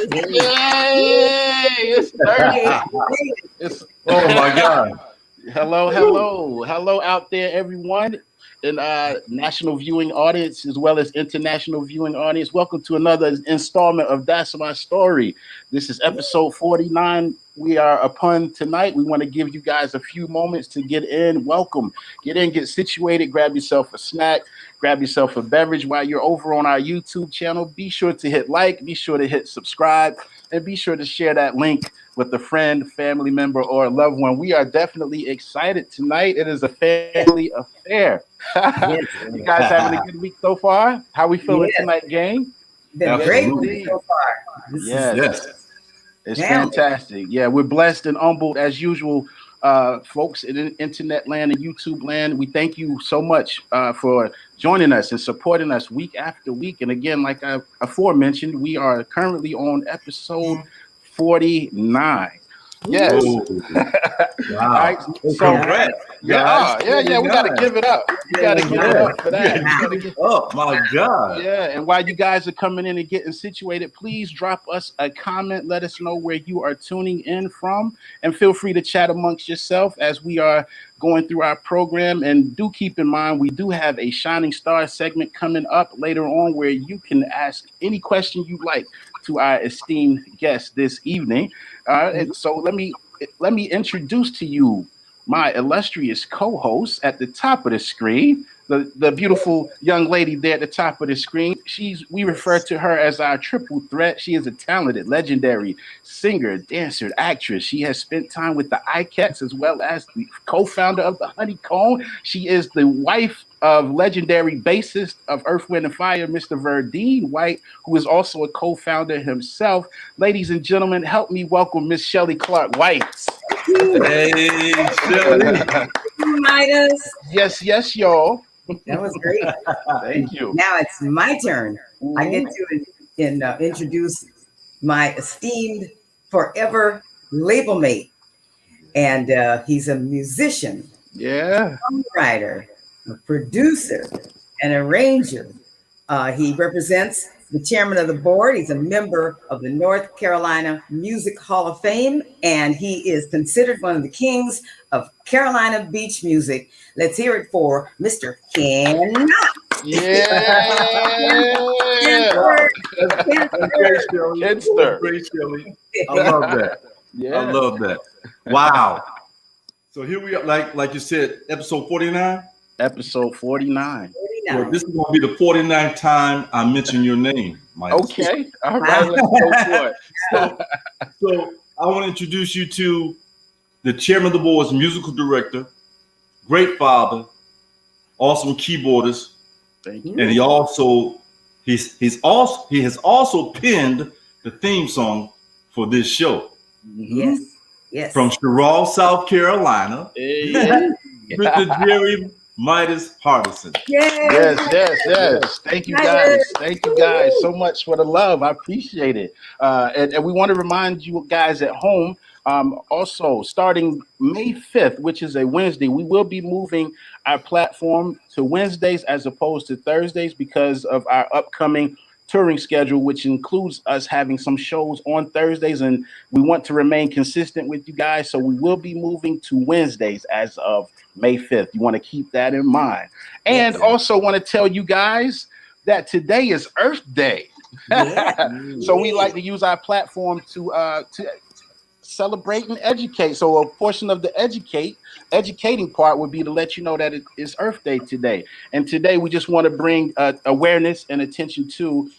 It's Thursday. Oh my God. Hello out there, everyone, in national viewing audience as well as international viewing audience. Welcome to another installment of That's My Story. This is episode 49. We are upon tonight. We want to give you guys a few moments to get in. Welcome. Get in, get situated, grab yourself a snack, grab yourself a beverage while you're over on our YouTube channel. Be sure to hit like, be sure to hit subscribe, and be sure to share that link with a friend, family member, or a loved one. We are definitely excited tonight. It is a family affair. You guys having a good week so far? How we feeling tonight, gang? Been great so far. Yes. It's fantastic. Yeah, we're blessed and humbled as usual, folks in internet land and YouTube land. We thank you so much for joining us and supporting us week after week. And again, like I aforementioned, we are currently on episode 49. Yes. Wow. All right. So, yeah. We got to give it up. You got to give it up for that. Oh my God. Yeah. And while you guys are coming in and getting situated, please drop us a comment. Let us know where you are tuning in from, and feel free to chat amongst yourself as we are going through our program. And do keep in mind, we do have a Shining Star segment coming up later on where you can ask any question you like to our esteemed guest this evening. And so let me introduce to you my illustrious co-host at the top of the screen, the beautiful young lady there at the top of the screen. We refer to her as our triple threat. She is a talented, legendary singer, dancer, actress. She has spent time with the ICATs as well as the co-founder of the Honeycomb. She is the wife of legendary bassist of Earth, Wind, and Fire, Mr. Verdine White, who is also a co-founder himself. Ladies and gentlemen, help me welcome Miss Shelly Clark White. Hey, Shelly. Midas. Yes, y'all. That was great. Thank you. Now it's my turn. I get to introduce my esteemed forever label mate. And he's a musician, songwriter, a producer, an arranger. He represents the chairman of the board. He's a member of the North Carolina Music Hall of Fame, and he is considered one of the kings of Carolina beach music. Let's hear it for Mr. Ken Knox. Yeah. Great, Shelly. I love that. Yeah. I love that. Wow. So here we are, like you said, episode 49? Episode 49. Well, this is going to be the 49th time I mention your name, Mike. Okay. All right. Let's go for it. So I want to introduce you to the chairman of the board's musical director, great father, awesome keyboardist. Thank you. And he has also penned the theme song for this show. Yes. From Sherrall, South Carolina. Hey. Mr. Jerry Midas Hardison. Yes. Thank you guys so much for the love. I appreciate it. And we want to remind you guys at home, also starting May 5th, which is a Wednesday, we will be moving our platform to Wednesdays as opposed to Thursdays because of our upcoming touring schedule, which includes us having some shows on Thursdays, and we want to remain consistent with you guys. So we will be moving to Wednesdays as of May 5th. You want to keep that in mind. And also want to tell you guys that today is Earth Day. So we like to use our platform to celebrate and educate. So a portion of the educating part would be to let you know that it is Earth Day today. And today we just want to bring awareness and attention to,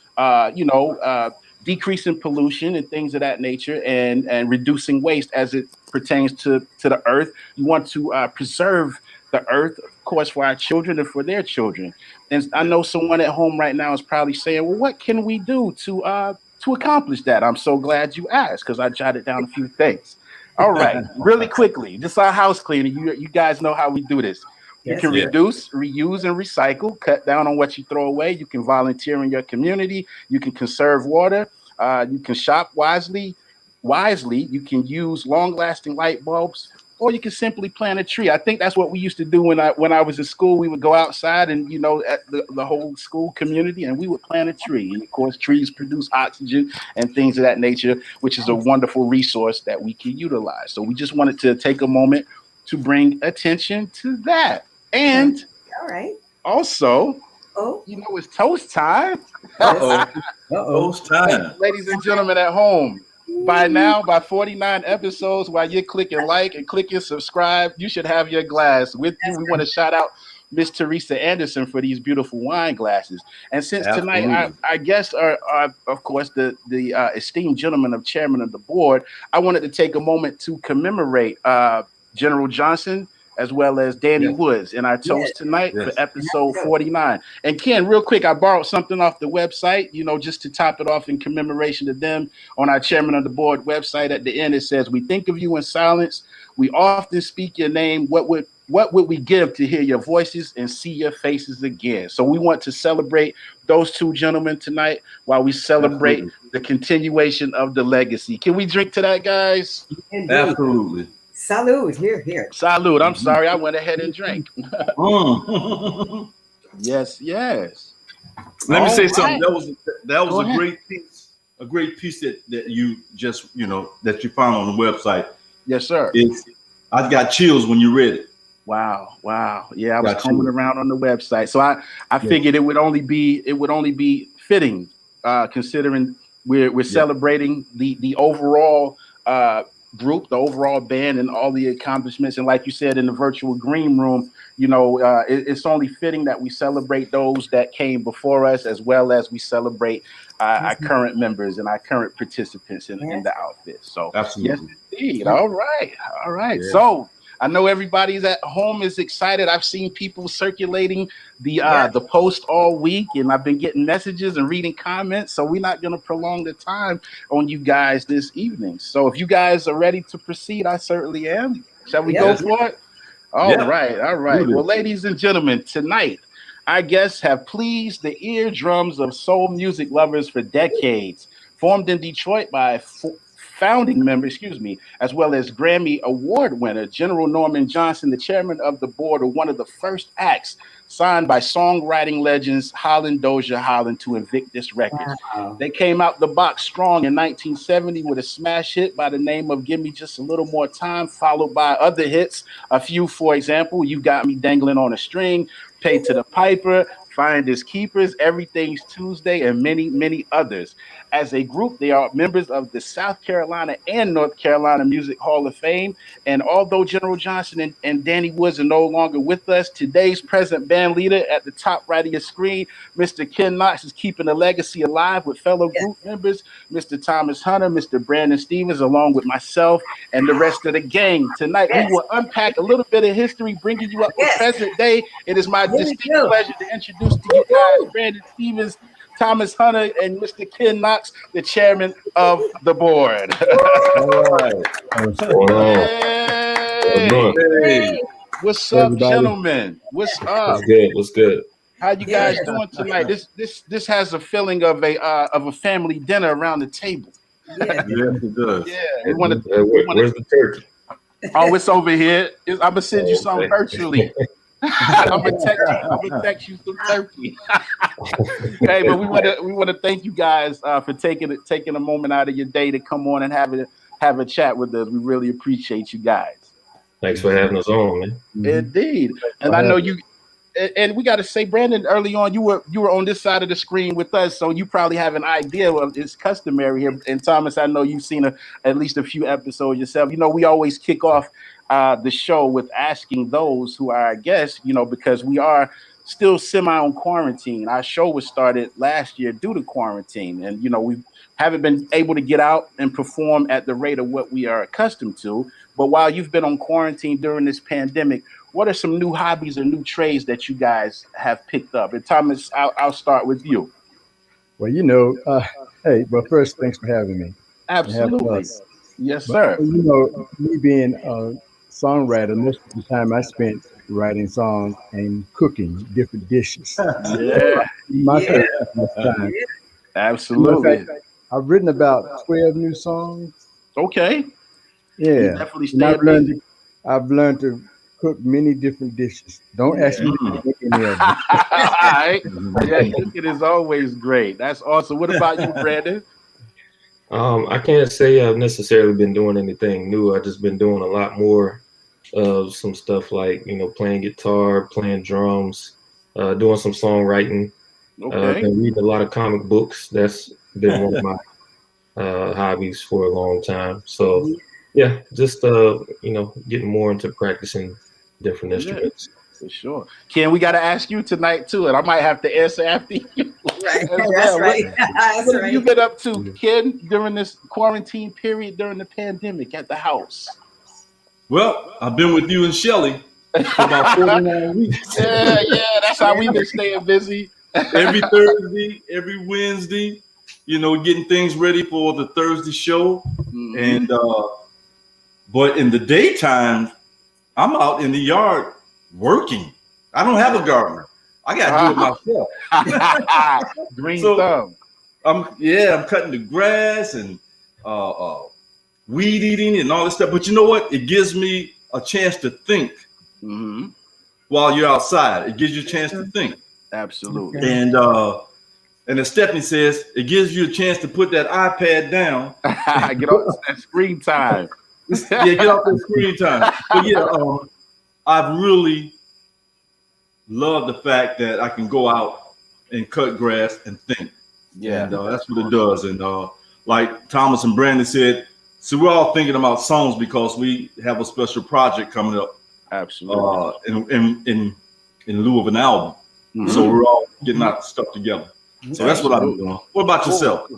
decreasing pollution and things of that nature, and reducing waste as it pertains to the earth. You want to preserve the earth, of course, for our children and for their children. And I know someone at home right now is probably saying, well, what can we do to accomplish that? I'm so glad you asked, because I jotted down a few things. All right, really quickly, just our house cleaning. You guys know how we do this. You can reduce, reuse, and recycle. Cut down on what you throw away. You can volunteer in your community. You can conserve water. You can shop wisely. You can use long-lasting light bulbs, or you can simply plant a tree. I think that's what we used to do when I was in school. We would go outside and, you know, at the whole school community, and we would plant a tree. And of course, trees produce oxygen and things of that nature, which is a wonderful resource that we can utilize. So we just wanted to take a moment to bring attention to that. And all right. Also, you know, it's toast time. Toast time. Ladies and gentlemen at home, by now, by 49 episodes, while you're clicking like and clicking subscribe, you should have your glass with you. We want to shout out Miss Teresa Anderson for these beautiful wine glasses. And since tonight, our guests are of course, the esteemed gentlemen of chairman of the board, I wanted to take a moment to commemorate General Johnson, as well as Danny Woods in our toast tonight for episode 49. And Ken, real quick, I borrowed something off the website, you know, just to top it off in commemoration of them. On our chairman of the board website at the end, it says, "We think of you in silence. We often speak your name. What would we give to hear your voices and see your faces again?" So we want to celebrate those two gentlemen tonight while we celebrate the continuation of the legacy. Can we drink to that, guys? Indeed. Absolutely. Salud, here. Salud. I'm sorry, I went ahead and drank. Yes. Let me say something. That was a great piece. A great piece that you just, you know, that you found on the website. Yes, sir. I got chills when you read it. Wow. Yeah, I was combing around on the website. So I figured it would only be fitting, considering we're celebrating the overall group, the overall band, and all the accomplishments. And like you said, in the virtual green room, you know, it's only fitting that we celebrate those that came before us, as well as we celebrate our current members and our current participants in the outfit. So absolutely. Yes, indeed. All right. Yeah. So I know everybody's at home is excited. I've seen people circulating the post all week, and I've been getting messages and reading comments. So we're not going to prolong the time on you guys this evening. So if you guys are ready to proceed, I certainly am. Shall we go for it? All right. Well, ladies and gentlemen, tonight our guests have pleased the eardrums of soul music lovers for decades. Formed in Detroit by founding member, as well as Grammy Award winner General Norman Johnson, the chairman of the board of one of the first acts signed by songwriting legends Holland Dozier Holland to Invictus Records. Wow. They came out the box strong in 1970 with a smash hit by the name of Give Me Just a Little More Time, followed by other hits. A few, for example, You Got Me Dangling on a String, Pay to the Piper, Finders Keepers, Everything's Tuesday, and many, many others. As a group, they are members of the South Carolina and North Carolina Music Hall of Fame. And although General Johnson and Danny Woods are no longer with us, today's present band leader at the top right of your screen, Mr. Ken Knox, is keeping the legacy alive with fellow group members, Mr. Thomas Hunter, Mr. Brandon Stevens, along with myself and the rest of the gang. Tonight, we will unpack a little bit of history, bringing you up to present day. It is my distinct pleasure to introduce to you guys Brandon Stevens, Thomas Hunter, and Mr. Ken Knox, the chairman of the board. All right. Hey. What's up, everybody? Gentlemen? What's up? What's good? How you guys doing tonight? This has a feeling of a family dinner around the table. Yes, it does. Yeah, where's the turkey? Oh, it's over here. I'm gonna send you some virtually. I'm gonna text you some turkey. Hey, but we want to thank you guys for taking a moment out of your day to come on and have a chat with us. We really appreciate you guys. Thanks for having us on, man. Indeed, and I know you. And we got to say, Brandon, early on, you were on this side of the screen with us, so you probably have an idea of it's customary here. And Thomas, I know you've seen at least a few episodes yourself. You know, we always kick off the show with asking those who are our guests, you know, because we are still semi on quarantine. Our show was started last year due to quarantine, and you know we haven't been able to get out and perform at the rate of what we are accustomed to. But while you've been on quarantine during this pandemic, what are some new hobbies or new trades that you guys have picked up? And Thomas, I'll start with you. Well, you know, hey, well, first, thanks for having me. Absolutely. Yes, sir. You know, me being a songwriter, most of the time I spent writing songs and cooking different dishes. My favorite time. Absolutely. In fact, I've written about 12 new songs. Okay. Yeah. Definitely I've learned to cook many different dishes. Don't ask me to make any of them. All right. Yeah, cooking is always great. That's awesome. What about you, Brandon? I can't say I've necessarily been doing anything new. I've just been doing a lot more of some stuff like, playing guitar, playing drums, doing some songwriting. Okay. Been reading a lot of comic books. That's been one of my hobbies for a long time. So yeah, just getting more into practicing different instruments. For sure. Ken, we got to ask you tonight too, and I might have to answer after you. Right. That's right. What have you been up to, Ken, during this quarantine period during the pandemic at the house? Well, I've been with you and Shelly for about 49 weeks. Yeah, that's how we've been staying busy. Every Thursday, every Wednesday, getting things ready for the Thursday show. Mm-hmm. And but in the daytime, I'm out in the yard working. I don't have a gardener. I got to do it myself. Green thumb. I'm cutting the grass and weed eating and all this stuff. But you know what? It gives me a chance to think while you're outside. It gives you a chance to think. Absolutely. And as Stephanie says, it gives you a chance to put that iPad down. Get off that screen time. Get off that screen time. But I've really loved the fact that I can go out and cut grass and think. Yeah. And that's what it does. And like Thomas and Brandon said, so we're all thinking about songs because we have a special project coming up. Absolutely. In lieu of an album. Mm-hmm. So we're all getting our stuff together. So that's what I've been doing. What about yourself?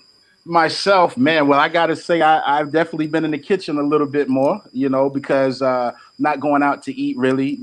Myself, man, well, I got to say I've definitely been in the kitchen a little bit more, because not going out to eat really,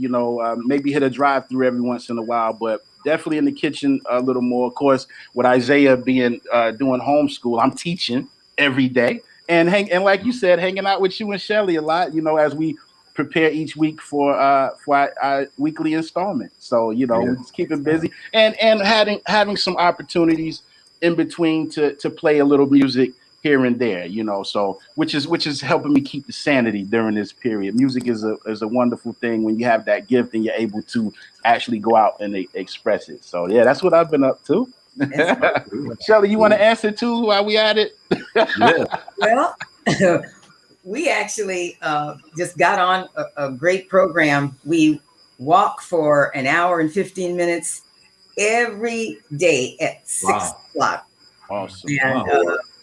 maybe hit a drive-through every once in a while, but definitely in the kitchen a little more. Of course, with Isaiah being doing homeschool, I'm teaching every day. And like you said, hanging out with you and Shelly a lot, as we prepare each week for our weekly installment. So, we're just keeping busy and having some opportunities in between to play a little music here and there, so which is helping me keep the sanity during this period. Music is a wonderful thing when you have that gift and you're able to actually go out and express it. So yeah, that's what I've been up to. Shelly, you want to answer too while we at it? Well, we actually just got on a great program. We walk for an hour and 15 minutes every day at 6 o'clock. Awesome.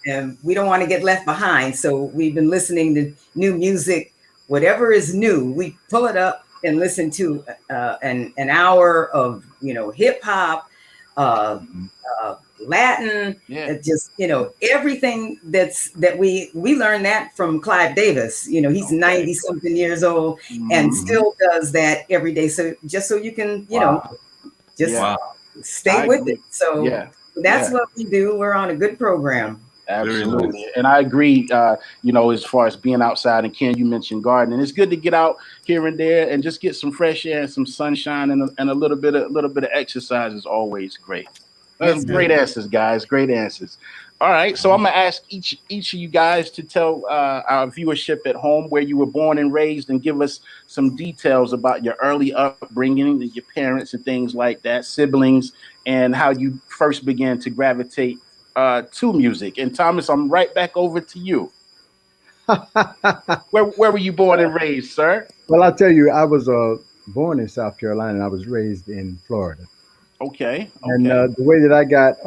And we don't want to get left behind. So we've been listening to new music, whatever is new, we pull it up and listen to an hour of, hip hop, Latin, just, everything that we learned that from Clive Davis. He's 90 something years old and still does that every day. So just so you can, stay with it. So that's what we do. We're on a good program. Absolutely. And I agree, as far as being outside, and Ken, you mentioned gardening. It's good to get out here and there and just get some fresh air and some sunshine and a little bit of exercise is always great. Great answers, guys. Great answers. All right. So I'm going to ask each of you guys to tell our viewership at home where you were born and raised and give us some details about your early upbringing, your parents and things like that, siblings, and how you first began to gravitate to music. And Thomas, I'm right back over to you. Where were you born and raised, sir? Well, I'll tell you, I was born in South Carolina and I was raised in Florida. Okay. And the way that I got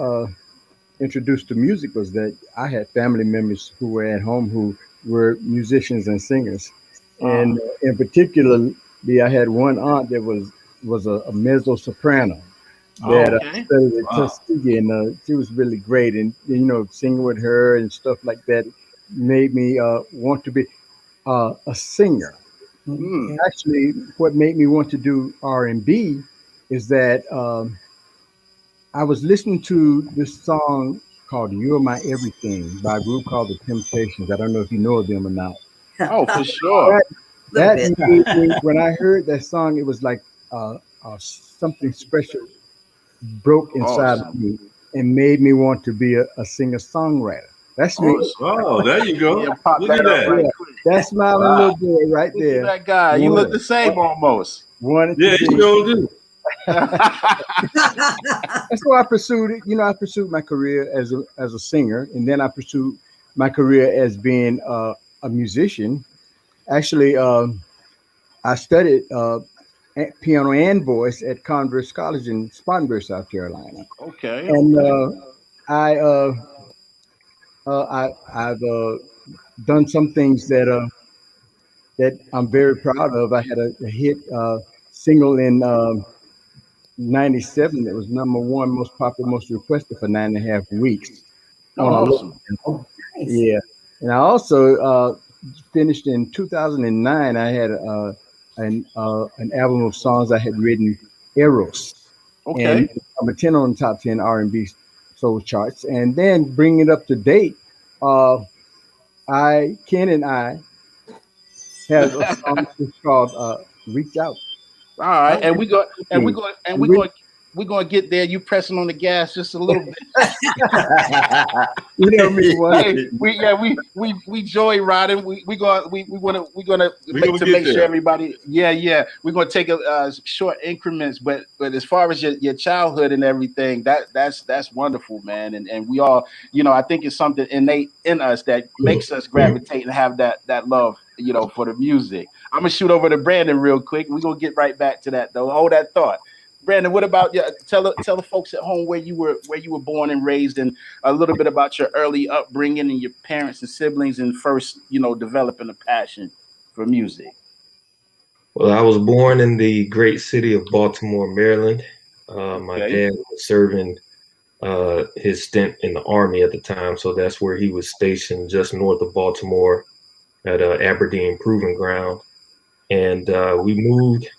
introduced to music was that I had family members who were at home who were musicians and singers. And in particular, I had one aunt that was a mezzo soprano that studied at Tuskegee, and she was really great. And singing with her and stuff like that made me want to be a singer. Actually, what made me want to do R&B is that I was listening to this song called "You're My Everything" by a group called The Temptations. I don't know if you know them or not. Oh, for sure. That made me, when I heard that song, it was like something special broke inside of me and made me want to be a singer-songwriter. That's me. Oh, there you go. Yeah, pop Look that at up that. right Yeah. quick. That smiling little boy right Look there. at that guy. You look the same almost. Wanted Yeah, to you be. sure do. That's why I pursued it. You know, I pursued my career as a singer, and then I pursued my career as being a musician. Actually, I studied piano and voice at Converse College in Spartanburg, South Carolina. Okay. And I I've done some things that I'm very proud of. I had a hit single in '97 that was #1 most popular, most requested for 9.5 weeks Oh, on a local awesome. channel. Yeah, and I also finished in 2009. I had an album of songs I had written, Eros, and Okay. I'm a 10 on the top 10 R&B soul charts. And then bring it up to date. Ken and I have a song that's called "Reach Out." All right, and we go and we Okay. go and we're going to get there. You pressing on the gas just a little bit. You know me, Hey, we joyriding. We gonna make sure there. everybody. Yeah. We're gonna take a short increments, but as far as your childhood and everything, that's wonderful, man. And we all, I think it's something innate in us that makes us gravitate and have that love, for the music. I'm gonna shoot over to Brandon real quick. We're gonna get right back to that though. Hold that thought. Brandon, what about you? Tell the folks at home where you were born and raised, and a little bit about your early upbringing and your parents and siblings, and first, developing a passion for music. Well, I was born in the great city of Baltimore, Maryland. My dad was serving his stint in the Army at the time, so that's where he was stationed, just north of Baltimore at Aberdeen Proving Ground. And we moved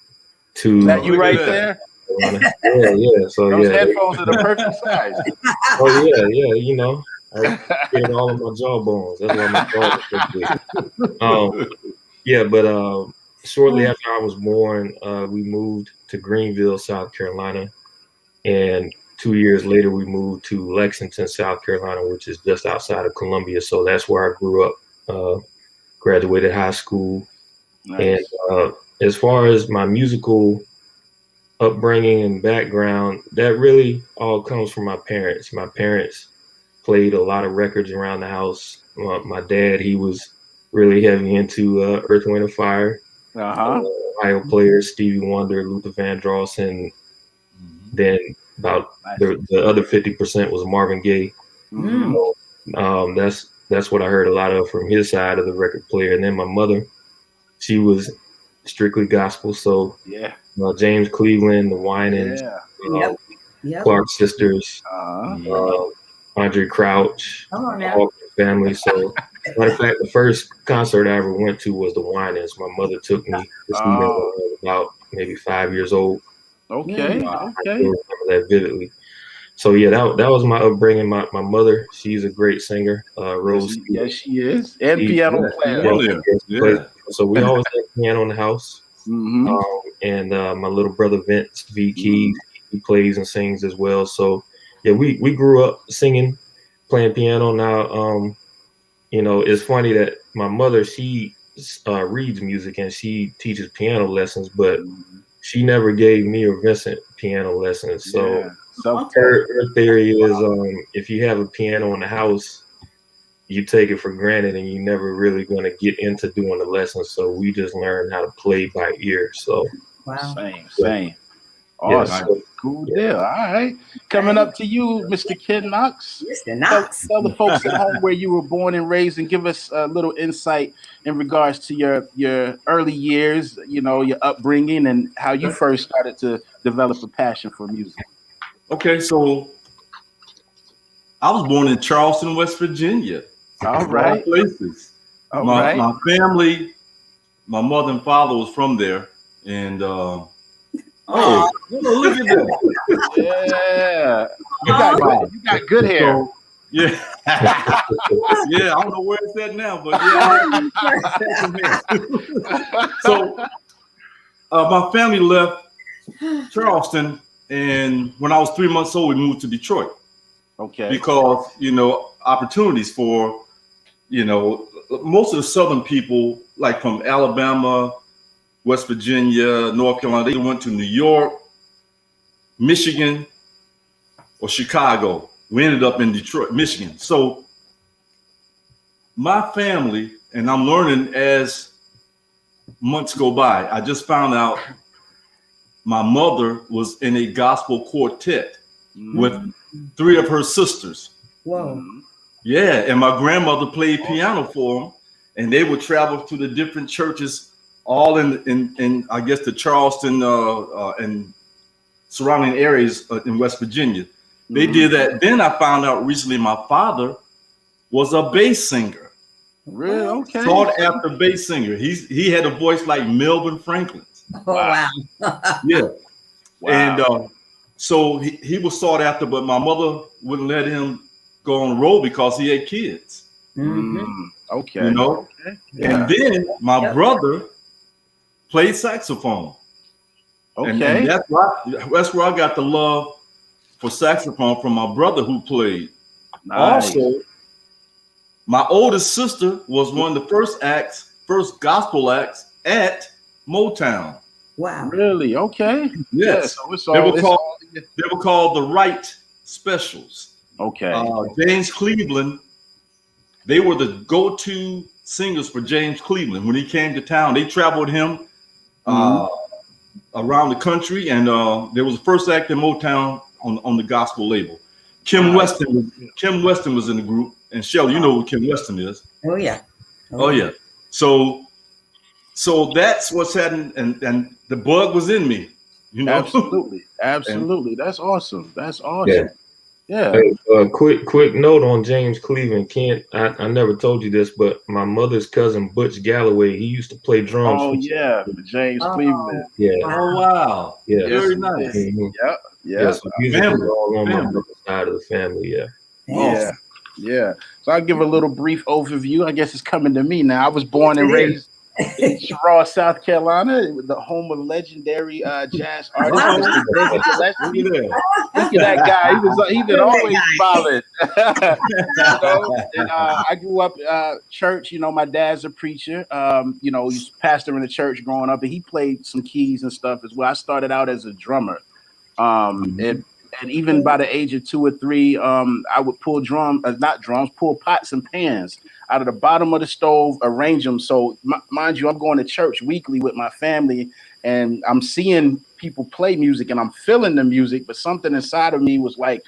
to. Is that you right there? Yeah. So those headphones are the perfect size. Oh yeah. I scared all of my jawbones. That's why my jaw was so big. But shortly after I was born, we moved to Greenville, South Carolina, and 2 years later we moved to Lexington, South Carolina, which is just outside of Columbia. So that's where I grew up. Graduated high school. Nice. And as far as my musical upbringing and background, that really all comes from my parents. My parents played a lot of records around the house. My dad, he was really heavy into Earth, Wind, and Fire. Ohio players, Stevie Wonder, Luther Vandross, and then about the other 50% was Marvin Gaye. So, that's what I heard a lot of from his side of the record player. And then my mother, she was strictly gospel. So James Cleveland, the Winans, Clark sisters, Andre Crouch, all family. So, matter of fact, the first concert I ever went to was the Winans. My mother took me to see them when I was about maybe 5 years old. Okay. I remember that vividly. So yeah, that was my upbringing. My mother, she's a great singer. Rose. Yes, she is, and piano player. So we always had piano in the house. And my little brother Vince V. Keys, he plays and sings as well. So yeah, we grew up singing, playing piano. Now, it's funny that my mother, she reads music and she teaches piano lessons, but she never gave me or Vincent piano lessons. So her theory is if you have a piano in the house, you take it for granted and you're never really going to get into doing the lessons. So we just learned how to play by ear. So same. Awesome. Cool deal. All right. Coming up to you, Mr. Ken Knox. Mr. Knox. Tell the folks at home where you were born and raised, and give us a little insight in regards to your early years, your upbringing, and how you first started to develop a passion for music. Okay, so I was born in Charleston, West Virginia. All right. Places. My family, my mother and father was from there, and look at that. Yeah. You got good hair. So, yeah. I don't know where it's at now, but So my family left Charleston, and when I was 3 months old, we moved to Detroit. Okay. Because, opportunities for, most of the Southern people, like from Alabama, West Virginia, North Carolina, they went to New York, Michigan, or Chicago. We ended up in Detroit, Michigan. So my family, and I'm learning as months go by, I just found out my mother was in a gospel quartet with 3 of her sisters. Whoa. Yeah, and my grandmother played piano for them, and they would travel to the different churches, all in I guess the Charleston and surrounding areas in West Virginia. They did that. Then I found out recently my father was a bass singer. Really? Okay. Sought after bass singer. He had a voice like Melvin Franklin's. Oh, wow. Yeah. Wow. And so he was sought after, but my mother wouldn't let him go on the road because he had kids. Okay. Okay. Yeah. And then my brother played saxophone. Okay. And that's where I got the love for saxophone from my brother who played. Nice. Also, my oldest sister was one of the first gospel acts at Motown. Wow. Really? Okay. Yes. Yeah, so they were called the Wright Specials. Okay. James Cleveland, they were the go-to singers for James Cleveland. When he came to town, they traveled him around the country, and there was the first act in Motown on the gospel label. Kim Weston was in the group, and Shelly, you know who Kim Weston is. Oh yeah. Oh yeah. So that's what's happening, and the bug was in me, Absolutely. That's awesome. Yeah. Hey, quick note on James Cleveland. Kent, I never told you this, but my mother's cousin Butch Galloway, he used to play drums. Oh yeah, James Cleveland. Yeah. Oh wow. Yeah. Very nice. Yep. Yeah. So music is all on my mother's side of the family. Yeah. Yeah. Yeah. So I'll give a little brief overview. I guess it's coming to me now. I was born and raised in Charlotte, South Carolina, the home of legendary jazz artist. Look at that guy. He's been always solid. And I grew up church. My dad's a preacher. He's pastor in the church growing up, and he played some keys and stuff as well. I started out as a drummer. And even by the age of 2 or 3, I would pull pull pots and pans out of the bottom of the stove, arrange them. So mind you, I'm going to church weekly with my family, and I'm seeing people play music, and I'm feeling the music, but something inside of me was like,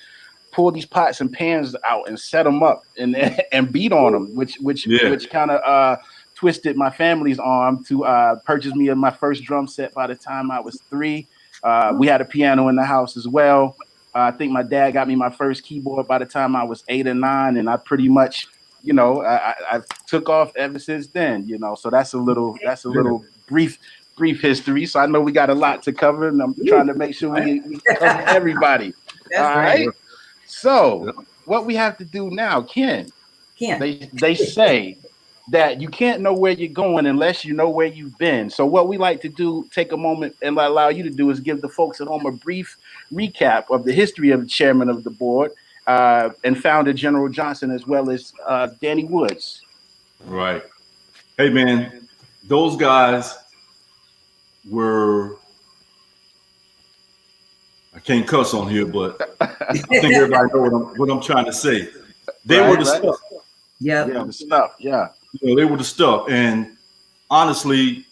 pull these pots and pans out and set them up and beat on them, which kind of twisted my family's arm to purchase me my first drum set by the time I was 3. We had a piano in the house as well. I think my dad got me my first keyboard by the time I was 8 or 9, and I pretty much, I took off ever since then. So that's a little brief history. So I know we got a lot to cover, and I'm trying to make sure we cover everybody. All right. So what we have to do now, Ken? They say that you can't know where you're going unless you know where you've been. So what we like to do, take a moment and allow you to do, is give the folks at home a brief recap of the history of the chairman of the board and founder General Johnson, as well as Danny Woods. Right. Hey man, those guys were, I can't cuss on here, but I think everybody know what I'm trying to say. They were the stuff. Yeah, the stuff. Yeah. They were the stuff. And honestly,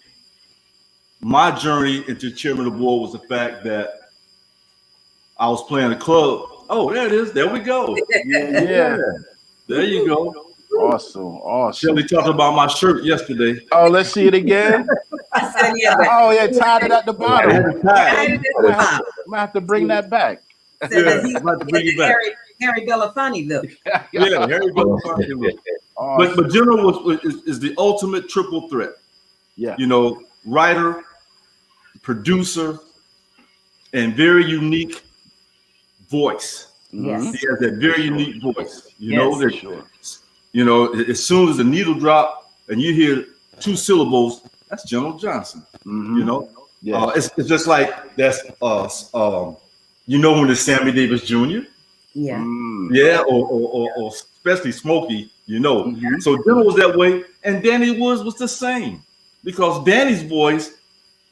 my journey into chairman of the board was the fact that I was playing a club. Oh, there it is. There we go. Yeah. There you go. Awesome. Shelly talked about my shirt yesterday. Oh, let's see it again. Oh, yeah, tied it at the bottom. I'm gonna have to bring that back. Yeah, I'm about to bring it back. Harry Belafonte look. Yeah, Harry Belafonte look. Awesome. But General is the ultimate triple threat. Yeah. Writer, producer, and very unique voice. Yes. He has that very unique voice. Sure. As soon as the needle drop and you hear 2 syllables, that's General Johnson. Yeah. It's just like that's when it's Sammy Davis Jr. Yeah. Yeah, or especially Smokey, you know. So General was that way, and Danny Woods was the same, because Danny's voice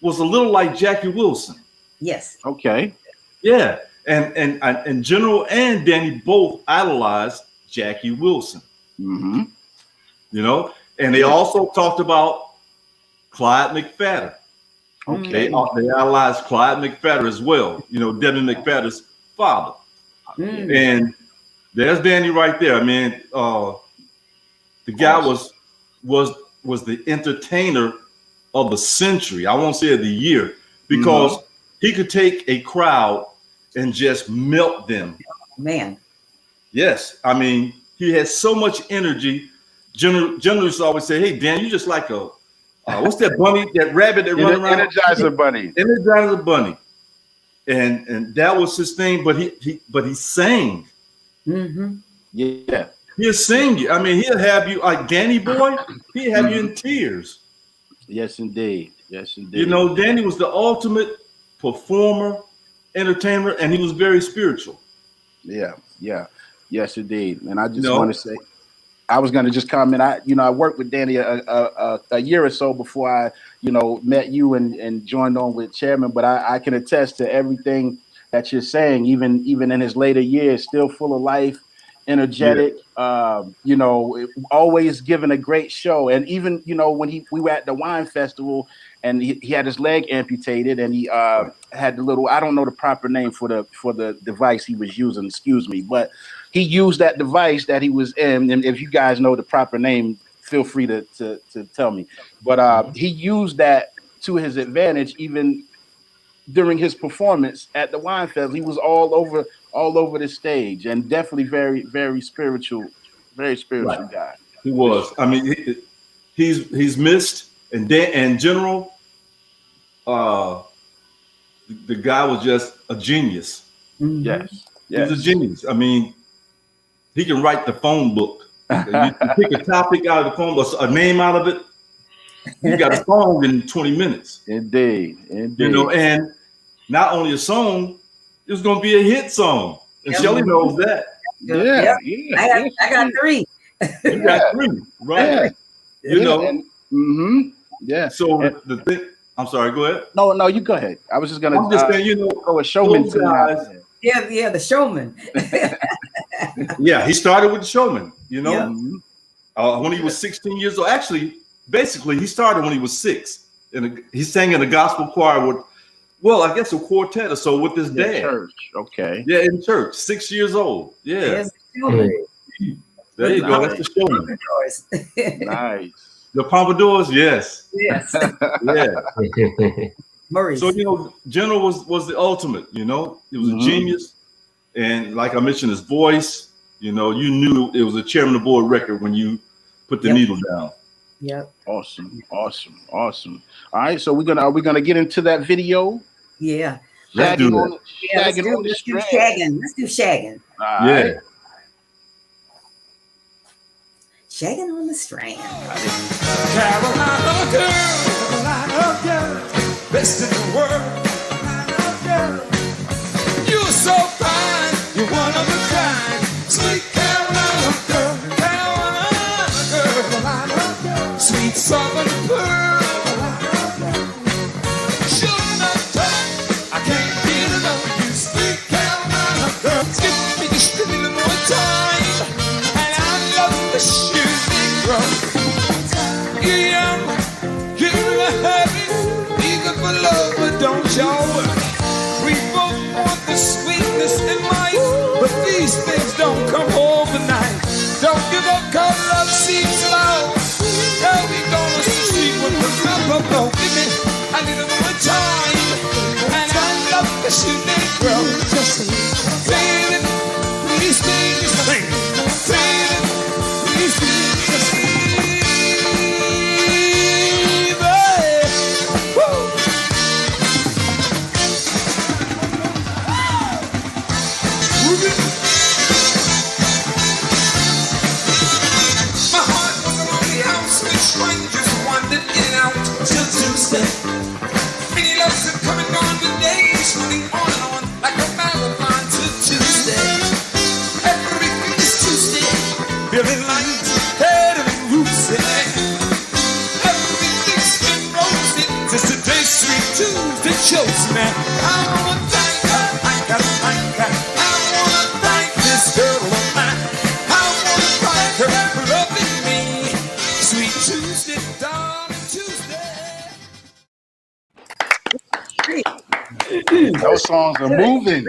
was a little like Jackie Wilson. Yes. Okay. Yeah, and General and Danny both idolized Jackie Wilson. You know, and they also talked about Clyde McPhatter. Okay. They idolized Clyde McPhatter as well. You know, Devin McPhatter's father. And there's Danny right there. I mean, the guy was the entertainer of the century. I won't say of the year, because he could take a crowd and just melt them. Man. Yes, I mean, he had so much energy. General used to always say, "Hey, Dan, you just like a what's that bunny, that rabbit that runs around?" Energizer bunny. Energizer bunny. And that was his thing. But he sang. Yeah, he'll sing you. I mean, he'll have you like Danny Boy. He'll have you in tears. Yes, indeed. Yes, indeed. You know, Danny was the ultimate performer, entertainer, and he was very spiritual. Yeah. Yes, indeed. And I just want to say, I was going to just comment. I worked with Danny a year or so before I, met you and joined on with Chairman. But I can attest to everything that you're saying. Even in his later years, still full of life, energetic. Always giving a great show. And even when we were at the wine festival and he had his leg amputated and he had the little, I don't know the proper name for the device he was using. Excuse me, but he used that device that he was in, and if you guys know the proper name, feel free to tell me. But he used that to his advantage, even during his performance at the wine festival. He was all over the stage, and definitely very, very spiritual guy. He was. I mean, he's missed, and General, the guy was just a genius. Yes. He was a genius. I mean, he can write the phone book. You pick a topic out of the phone book, a name out of it, you got a song in 20 minutes. Indeed. And not only a song, it was going to be a hit song. And Shelly knows that. Yeah. I got 3. You got 3, right? Yeah. So the thing, I'm sorry, go ahead. No, you go ahead. I was just going to. I'm just saying, go a showman guys. Yeah, the showman. Yeah, he started with the Showman, when he was 16 years old. Actually, basically, he started when he was 6. He sang in a gospel choir with, I guess a quartet or so with his dad. Church, okay. Yeah, in church, 6 years old. Yeah. There you go. That's the Showman. Nice. The Pompadours, yes. Yes. Yeah. Maurice. So General was the ultimate. He was a genius, and like I mentioned, his voice. You knew it was a Chairman of the Board record when you put the needle down. Yep. Awesome. All right, so are we gonna get into that video? Yeah. Let's do that. Let's do shagging. Let's do shagging. All right. Shagging on the Strand. Carolina girl, best in the world. You're so fine, you're one of a kind. Sweet Carolina girl, sweet southern pearl. Sugar not touch, I can't get enough of you. Sweet Carolina girl, give me just a little more time, and I love the shooting girl. You're young, you're happy, eager for love, but don't y'all worry. We both want the sweetness in life, but these things don't come overnight. Don't give up, cause love seems slow. Now we gonna see when the love give me a little more time, and I love the shooting girl. Just baby, please, baby, please, just till Tuesday. Many loves have come and gone, but days running on and on like a marathon till Tuesday. Everything is Tuesday. chose me. I wanna thank this girl of mine. I wanna thank her for loving me. Sweet Tuesday, darling Tuesday. Those songs are moving.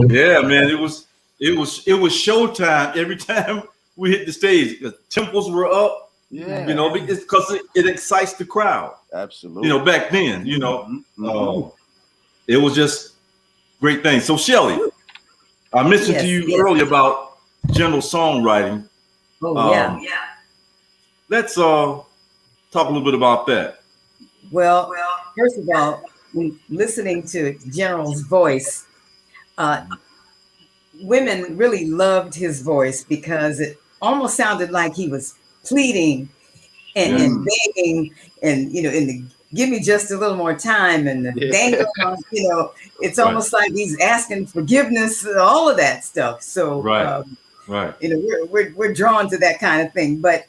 Yeah, man, it was showtime every time we hit the stage. The tempos were up, Yeah, you know, because it excites the crowd. absolutely. You know, back then, you know, it was just great things. So, Shelly, I mentioned to you earlier about general songwriting. Oh, yeah. Let's talk a little bit about that. Well, first of all, when listening to General's voice, women really loved his voice because it almost sounded like he was pleading and begging, and you know, in the give me just a little more time, and the dangle, you know, it's almost like he's asking forgiveness, all of that stuff. So, you know, we're drawn to that kind of thing. But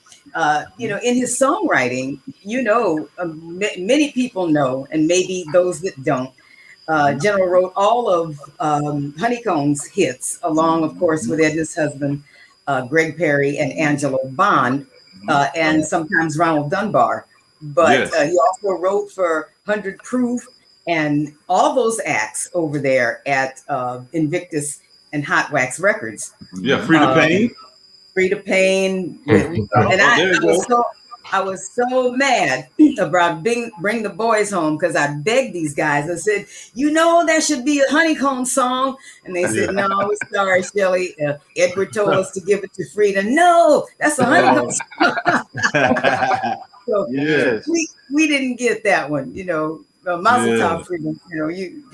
you know, in his songwriting, you know, many people know, and maybe those that don't. General wrote all of Honeycomb's hits, along, of course, with Edna's husband, Greg Perry, and Angelo Bond, and sometimes Ronald Dunbar. But he also wrote for 100 Proof and all those acts over there at Invictus and Hot Wax Records. Yeah, Frida Payne. Frida Payne. And I was so mad about Bring the Boys Home, because I begged these guys. I said, you know, that should be a Honeycomb song. And they said, no, we're sorry, Shelly. Edward told us to give it to Frida. No, that's a Honeycomb song. So we didn't get that one, you know. Mazel tov, Frida. You know, you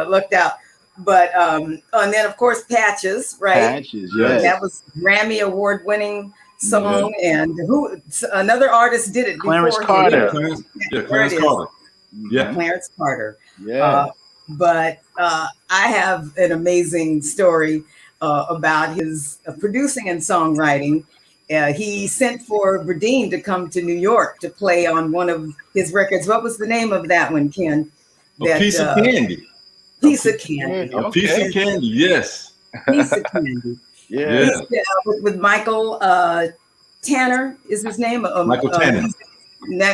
lucked out. But and then of course Patches, right? Patches, yes. That was Grammy Award winning song, and who another artist did it Clarence before Carter. Clarence Carter. Clarence Carter. Yeah. But I have an amazing story about his producing and songwriting. He sent for Verdine to come to New York to play on one of his records. What was the name of that one, Ken? A Piece of Candy. Piece of Candy. A Piece of Candy, yes. Piece of Candy. Yeah. With Michael Tanner is his name. Michael Tanner.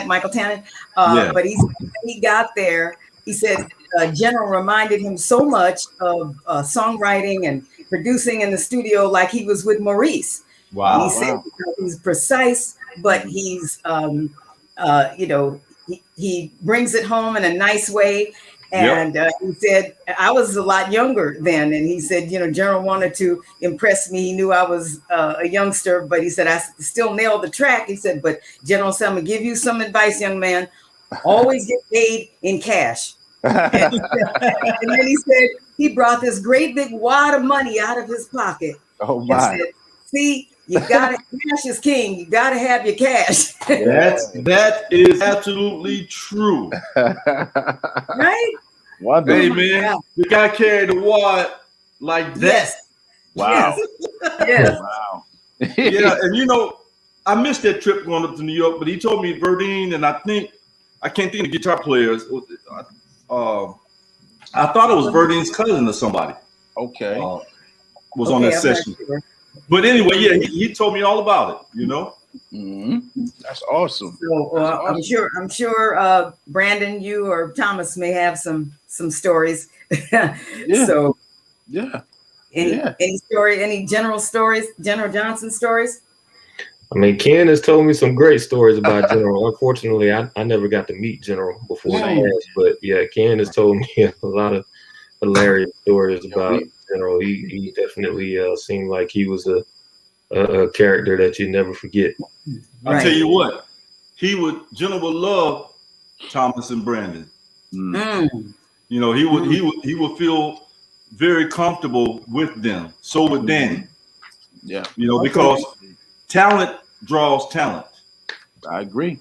Michael Tanner. But he got there. He said General reminded him so much of songwriting and producing in the studio, like he was with Maurice. Wow. He said he's precise, but he's you know, he brings it home in a nice way. And he said, I was a lot younger then. And he said, you know, General wanted to impress me. He knew I was a youngster, but he said, I still nailed the track. He said, but General said, I'm going to give you some advice, young man. Always get paid in cash. And then he said, he brought this great big wad of money out of his pocket. Oh, my. Said, see, you got to, cash is king. You got to have your cash. That is absolutely true. Right? Wonderful. Hey, man, the guy carried the wad like that. Yes. Wow. Yes. Wow. Yeah, and you know, I missed that trip going up to New York, but he told me Verdine, and I can't think of the guitar players. I thought it was Verdine's cousin or somebody. Okay. Was on that session. Sure. But anyway, yeah, he told me all about it, you know. Mm-hmm. That's awesome. So awesome. I'm sure Brandon, you or Thomas may have some stories. So any general stories, General Johnson stories? I mean, Ken has told me some great stories about General. Unfortunately, I never got to meet General before he passed, but yeah, Ken has told me a lot of hilarious stories about General. He definitely seemed like he was a character that you never forget. I'll tell you what, General would love Thomas and Brandon. Mm. You know, he would feel very comfortable with them. So would Danny. Yeah. You know, because talent draws talent. I agree.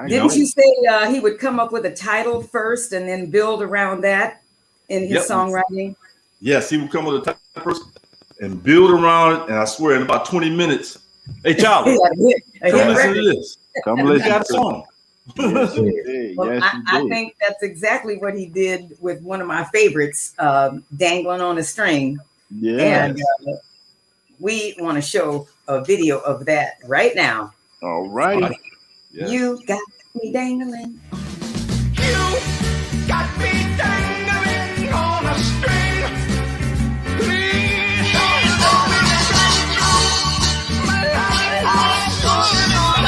Didn't you say he would come up with a title first and then build around that in his songwriting? Yes, he would come with a title first and build around it. And I swear, in about 20 minutes, hey, Charlie, come listen to this. Come listen. Got a song. Yes, he did. Well, Yes, he I did. think that's exactly what he did with one of my favorites, Dangling on a String. Yeah. And we want to show a video of that right now. All righty. Yes. You got me dangling. You got me dangling on a string. Please don't let me down. My life is going on.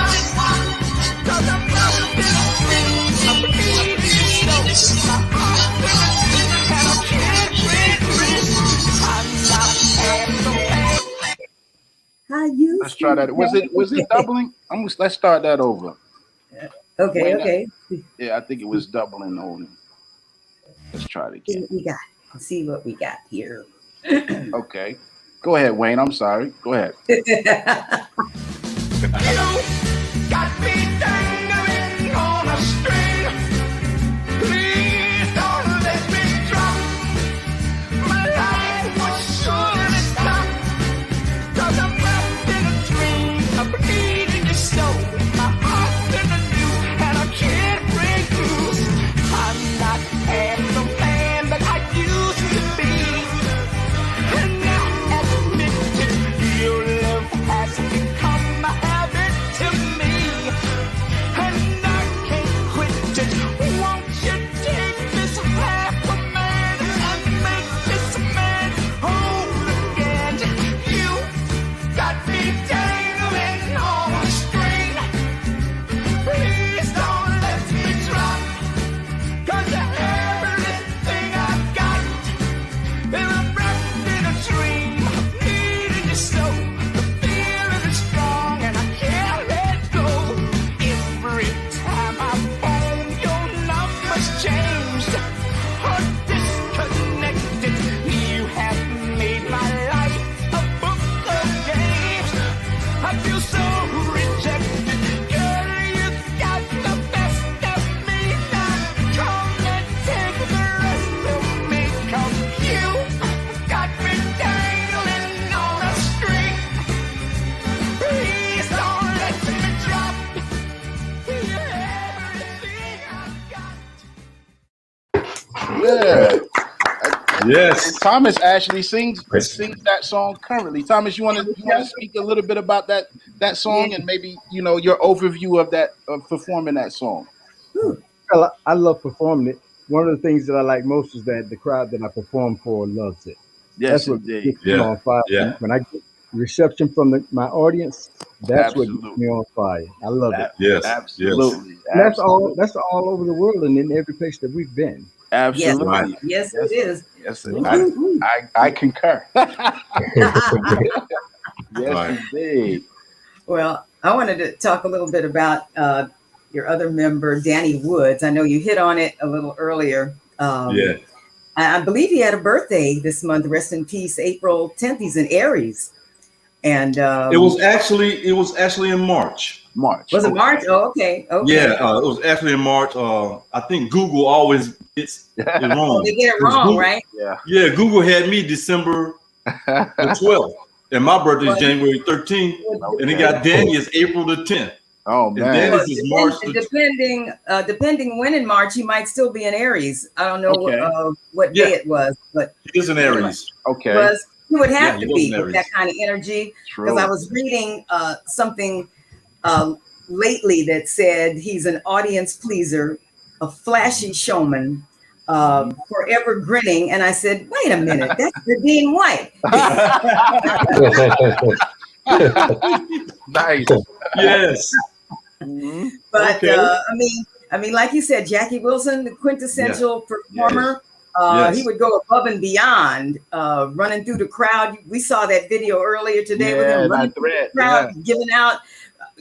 'Cause I'm lost in a dream. I'm bleeding slow. My heart and I can't breathe. I'm not having no pain. How you? Let's try that. Was it doubling? Let's start that over. Okay, Wait, okay. Yeah, I think it was doubling only. Let's try it See again. what we got. Let's see what we got here. Okay. Go ahead, Wayne. I'm sorry. Go ahead. You got me dangling on a string. Please don't let me drop. My life was surely stopped. 'Cause I'm wrapped in a dream. I'm bleeding your soul. My heart's in a new and I can't break loose. I'm not half the man that I used to be. And now admit it, your love has become a habit to me. And I can't quit it. Won't you take this half a man and make this man whole again? You got me dangling on a string. Please don't let me drop. 'Cause everything I've got is wrapped in a dream. Needing you so. The feeling is strong and I can't let go. Every time I phone, your number's changed or disconnected. You have made my life a book of games. I feel so rejected. Girl, you got the best of me. Now come and take the rest of me. 'Cause you got me dangling on a string. Please don't let me drop. You're everything I've got. Yeah. Yes. Thomas actually sings that song currently. Thomas, you want to speak a little bit about that song and maybe your overview of performing that song. Well, I love performing it. One of the things that I like most is that the crowd that I perform for loves it. Yes, That's what indeed. gets me on fire. Yeah. When I get reception from my audience, that's what Absolutely. gets me on fire. I love it. Yes. Absolutely. And that's all over the world and in every place that we've been. Absolutely. Yes, it is. Yes, Woo-hoo. I concur. Yes, Right. indeed. Well, I wanted to talk a little bit about your other member, Danny Woods. I know you hit on it a little earlier. Yeah. I believe he had a birthday this month. Rest in peace, April 10th. He's in Aries. And It was actually in March. Was it March? Oh, okay. Okay. Yeah, it was actually in March. I think Google always gets it wrong. They get it wrong, Google, right? Yeah, Google had me December the 12th, and my birthday is January 13th, and it got Danny is April the 10th. Oh man! And Danny's is March. Depending when in March, he might still be in Aries. I don't know what day it was, but he is an Aries. Okay. He would have to he be was with that kind of energy. True. Because I was reading something lately that said he's an audience pleaser, a flashy showman, forever grinning. And I said, wait a minute, that's Dean White. Nice. Yes. But Okay. I mean, like you said, Jackie Wilson, the quintessential performer. Yes. He would go above and beyond, running through the crowd. We saw that video earlier today with him running through the crowd, giving out.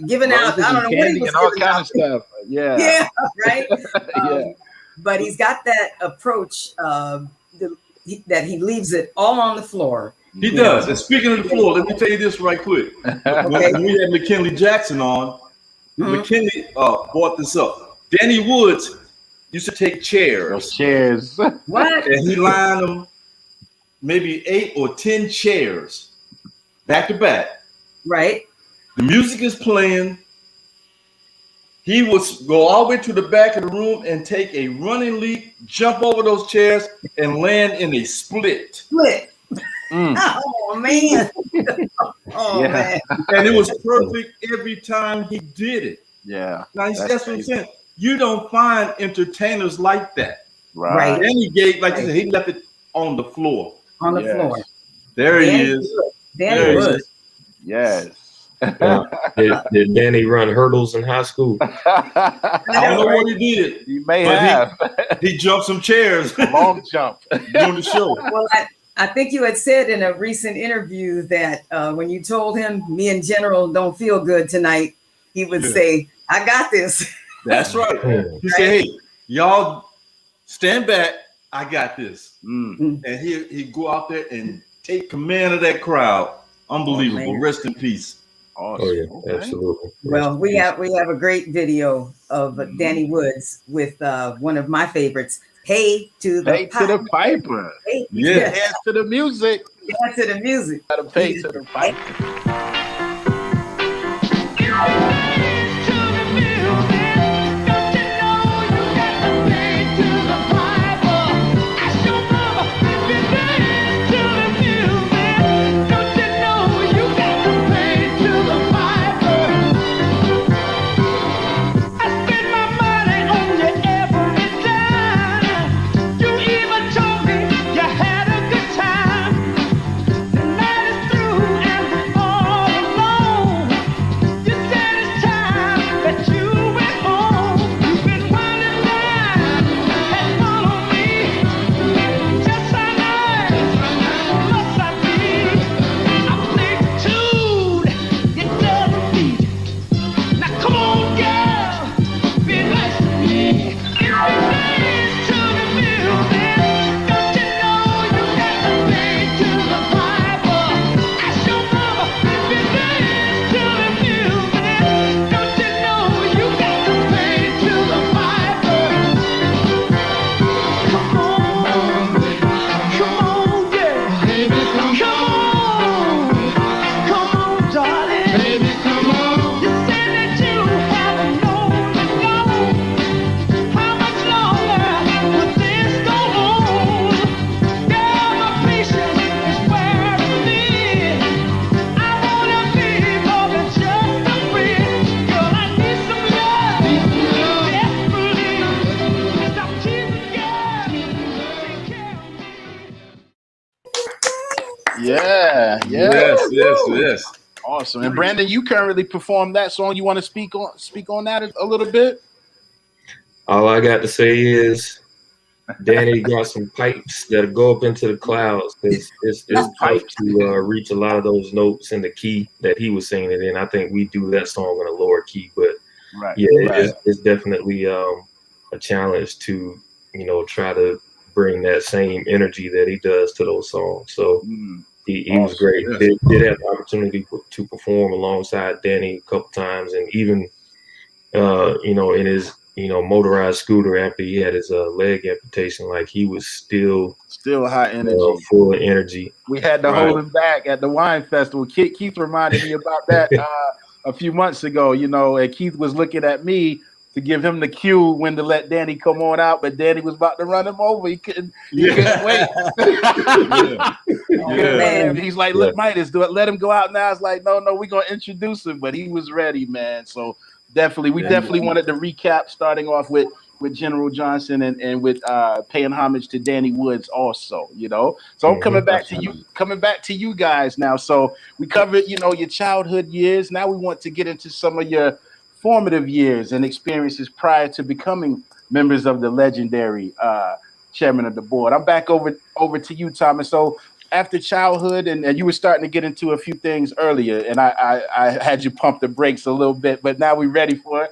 I don't know what he was and all giving kind out. of stuff. Yeah. Yeah, right. Yeah. But he's got that approach that he leaves it all on the floor. He does. And speaking of the floor, let me tell you this right quick. When we had McKinley Jackson on, McKinley brought this up. Danny Woods used to take chairs. What? And he lined them maybe 8 or 10 chairs back to back. Right. The music is playing. he would go all the way to the back of the room and take a running leap, jump over those chairs, and land in a split. Split. Oh man. Oh man. And it was perfect every time he did it. Yeah. Now that's what I'm saying. You don't find entertainers like that. Right. Danny gave, like you said, he left it on the floor. On the floor. There he is. Danny Wood. Yes. Did Danny run hurdles in high school? I don't know what he did. He may have. He jumped some chairs. Long jump. Doing the show. Well, I think you had said in a recent interview that when you told him me and General don't feel good tonight, he would say, I got this. That's right. He said, hey, y'all stand back. I got this. And he'd go out there and take command of that crowd. Unbelievable. Rest in peace. Awesome. Oh yeah, absolutely. Well, we have a great video of Danny Woods with one of my favorites, Hey to the Piper. Hey, yeah. Dance to the music. Dance to the music. Gotta pay to the piper. Yes. Awesome. And Brandon, you currently perform that song. You want to speak on that a little bit? All I got to say is Danny got some pipes that go up into the clouds. It's tough to reach a lot of those notes in the key that he was singing it in. I think we do that song in a lower key, but it's definitely a challenge to, try to bring that same energy that he does to those songs. So he was great. Did have the opportunity to perform alongside Danny a couple times, and even in his motorized scooter after he had his leg amputation, like he was still high energy, full of energy. We had to hold him back at the wine festival. Keith reminded me about that a few months ago, and Keith was looking at me to give him the cue when to let Danny come on out, but Danny was about to run him over. He couldn't wait. He's like, let Midas do it. Let him go out now. It's like, no, we're gonna introduce him, but he was ready, man. So definitely wanted to recap, starting off with General Johnson and with paying homage to Danny Woods also, So I'm coming back to you guys now. So we covered, your childhood years. Now we want to get into some of your formative years and experiences prior to becoming members of the legendary chairman of the board. I'm back over to you, Thomas. So after childhood, and you were starting to get into a few things earlier, and I had you pump the brakes a little bit, but now we're ready for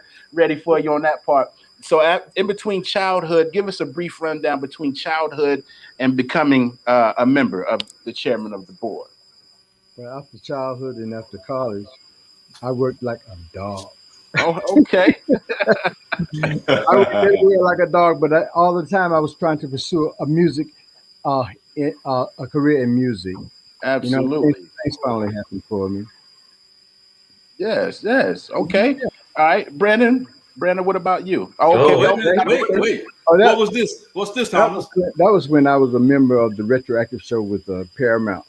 you on that part. So in between childhood, give us a brief rundown between childhood and becoming a member of the chairman of the board. Well, after childhood and after college, I worked like a dog. Oh, okay. I was everywhere like a dog, but all the time I was trying to pursue a career in music. Absolutely. Things finally happened for me. Yes. Okay. All right, Brandon, Brandon, what about you? Oh, okay. Wait. Oh, what was this? What's this, Thomas? That was when I was a member of the retroactive show with Paramount.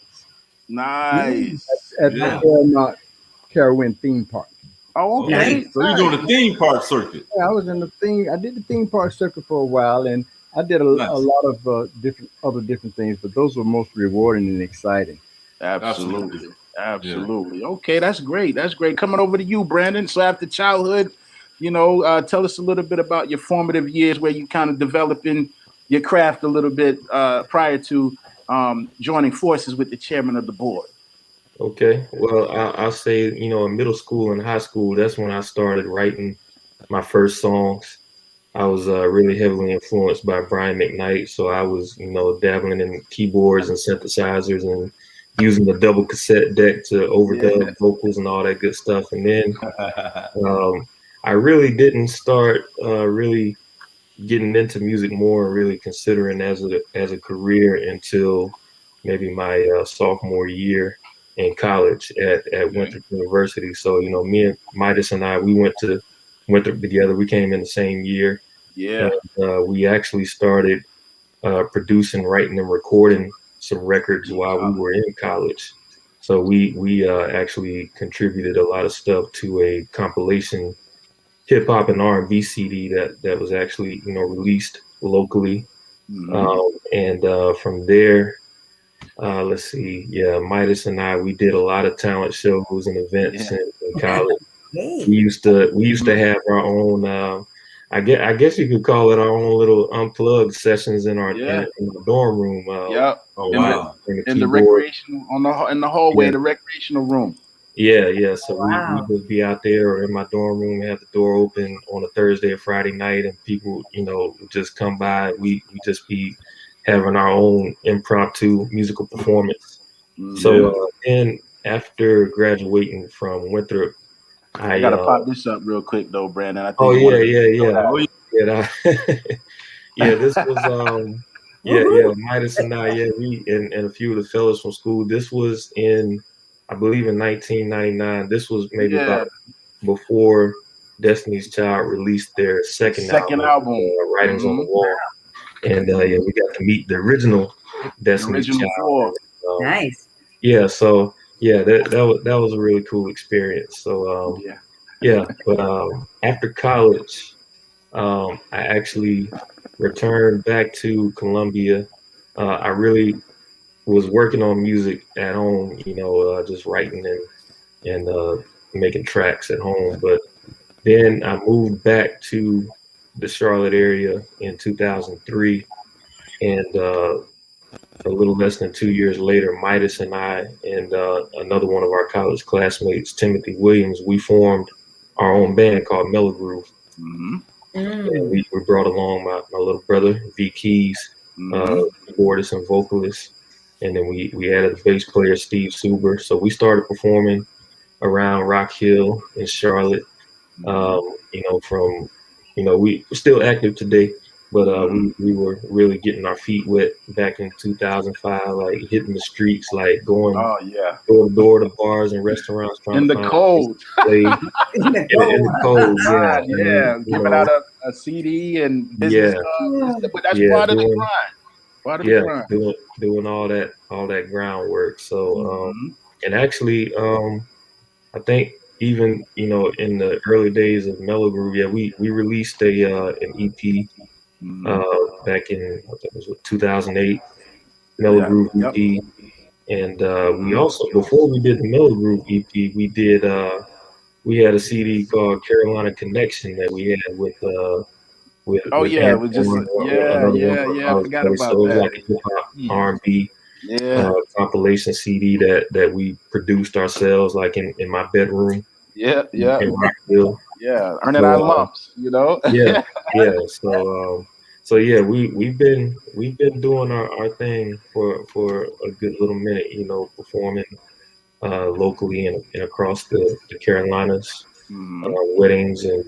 Nice. At the Paramount Carowin theme park. Oh, okay. So you're doing the theme park circuit. Yeah, I was in the theme. I did the theme park circuit for a while, and I did a lot of different things, but those were most rewarding and exciting. Absolutely. Yeah. Okay, that's great. Coming over to you, Brandon. So after childhood, tell us a little bit about your formative years where you kind of developing your craft a little bit prior to joining forces with the chairman of the board. Okay. Well, I'll say, in middle school and high school, that's when I started writing my first songs. I was really heavily influenced by Brian McKnight. So I was, dabbling in keyboards and synthesizers and using the double cassette deck to overdub vocals and all that good stuff. And then I really didn't start really getting into music more and really considering as a career until maybe my sophomore year in college at Winthrop University. So, me and Midas and I, we went to Winthrop together. We came in the same year. Yeah. And, we actually started producing, writing, and recording some records while we were in college. So we actually contributed a lot of stuff to a compilation hip hop and R&B CD that was actually released locally. And from there, let's see, Midas and I, we did a lot of talent shows and events in college. We used to have our own. I guess you could call it our own little unplugged sessions in our in the dorm room. Oh wow! In the recreational in the hallway, the recreational room. Yeah. So we would be out there or in my dorm room, have the door open on a Thursday or Friday night, and people, would just come by. We just be having our own impromptu musical performance. So then after graduating from Winthrop, I gotta pop this up real quick though, Brandon. I think This was Midas and I, we and a few of the fellas from school. This was in, I believe, in 1999. This was maybe about before Destiny's Child released their second album. Writings on the Wall. And we got to meet the original Destiny's Child. Nice. Yeah, so that was a really cool experience. So but after college, I actually returned back to Columbia. I really was working on music at home, just writing and making tracks at home. But then I moved back to the Charlotte area in 2003, and a little less than 2 years later, Midas and I and another one of our college classmates, Timothy Williams, we formed our own band called Mellow Groove. And we brought along my little brother, V Keys, keyboardist and vocalist, and then we added a bass player, Steve Suber. So we started performing around Rock Hill in Charlotte. We're still active today, but we were really getting our feet wet back in 2005, like hitting the streets, like going door to door to bars and restaurants, trying in to the find cold. in the cold, giving out a CD and business cards. But that's part of the grind. Part of the grind. Doing all that groundwork. So and actually, I think even in the early days of Mellow Groove, we released an EP back in, I think it was 2008, Mellow Groove EP, and we also, before we did the Mellow Groove EP, we had a CD called Carolina Connection that we had with it was just I forgot about so it was that. like a hip hop R&B compilation CD that we produced ourselves, like in my bedroom. In Rockville. Earning our lumps, So we've been doing our thing for a good little minute, performing locally and across the Carolinas, weddings and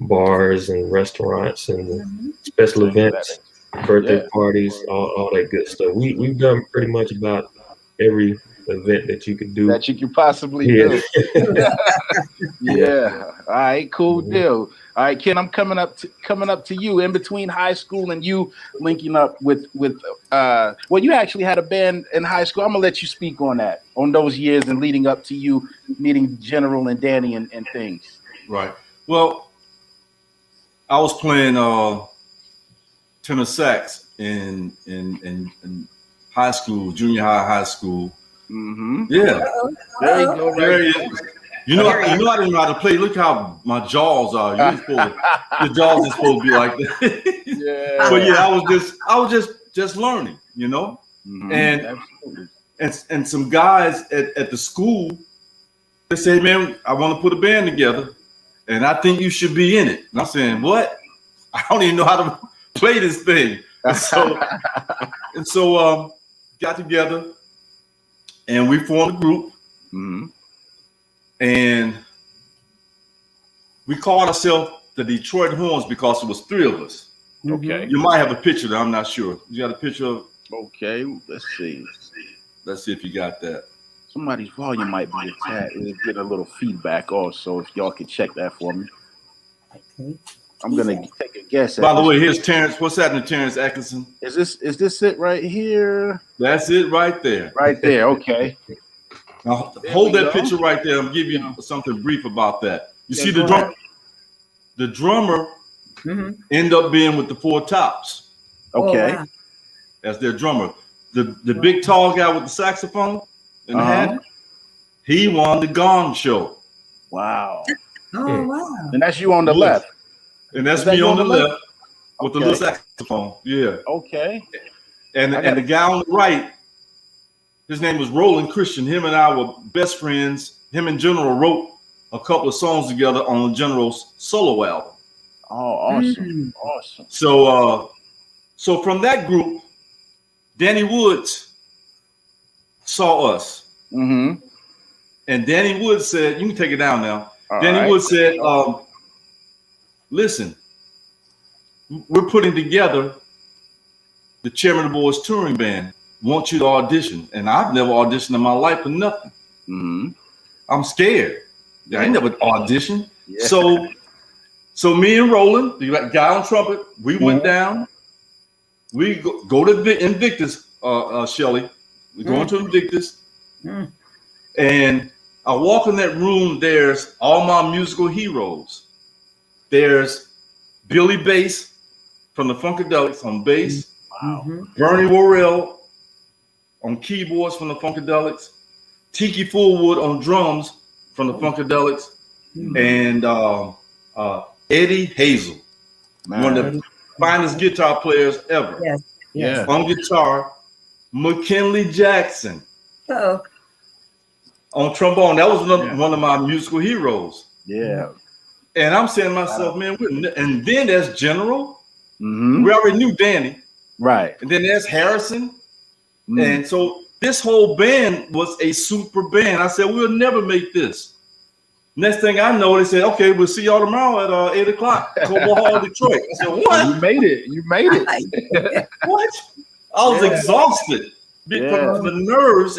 bars and restaurants and special events, birthday parties, all that good stuff. We've done pretty much about every event that you could do, that you could possibly do. All right, cool deal. All right, Ken, I'm coming up to you in between high school and you linking up with well, you actually had a band in high school. I'm gonna let you speak on that, on those years and leading up to you meeting General and Danny and things. Right. Well, I was playing tenor sax in high school, junior high school. Mm-hmm. Yeah. There you go. There he is. You know, I didn't know how to play. Look how my jaws are. Your jaws are supposed to be like that. Yeah. But yeah, I was just learning, you know. Mm-hmm. And some guys at the school, they say, man, I want to put a band together, and I think you should be in it. And I'm saying, what? I don't even know how to play this thing. And so got together, and we formed a group. Mm-hmm. And we called ourselves the Detroit Horns because it was three of us. Okay. You might have a picture there, I'm not sure. You got a picture of? Okay, let's see. Let's see if you got that. Somebody's volume might be a tad. It'll get a little feedback also, if y'all can check that for me. Okay. I'm gonna take a guess. By the way, here's Terrence. What's happening, Terrence Atkinson? Is this it right here? That's it right there. Right there, okay. Now, hold that picture right there. I'll give you something brief about that. You see the drummer? The drummer end up being with the Four Tops. Okay. Oh, wow. As their drummer. The big tall guy with the saxophone and the hat, he won the Gong Show. Wow. Oh, wow. And that's you on the left. And that's me on the left with the little saxophone. Yeah. Okay. And the guy on the right, his name was Roland Christian. Him and I were best friends. Him and General wrote a couple of songs together on General's solo album. Oh, awesome. Awesome. So from that group, Danny Woods saw us. Mm-hmm. And Danny Woods said, you can take it down now. All Danny right. Woods said, listen, we're putting together the Chairmen of the Boys touring band. Want you to audition. And I've never auditioned in my life for nothing. Mm-hmm. I'm scared. I ain't never auditioned. Yeah. So me and Roland, the guy on trumpet, we went down. We go to Invictus, Shelly. We go into Invictus. And I walk in that room, there's all my musical heroes. There's Billy Bass from the Funkadelics on bass. Wow. Bernie Worrell on keyboards from the Funkadelics. Tiki Fullwood on drums from the Funkadelics. And Eddie Hazel, one of the finest guitar players ever. Yes. Yeah. On guitar, McKinley Jackson. Oh. On trombone, that was one of my musical heroes. Yeah. And I'm saying to myself, man, and then there's General. Mm-hmm. We already knew Danny. Right. And then there's Harrison. And so this whole band was a super band. I said, we'll never make this. Next thing I know, they said, okay, we'll see y'all tomorrow at 8 o'clock, Cobo Hall, Detroit. I said, what? You made it. You made it. What? I was exhausted because of the nerves,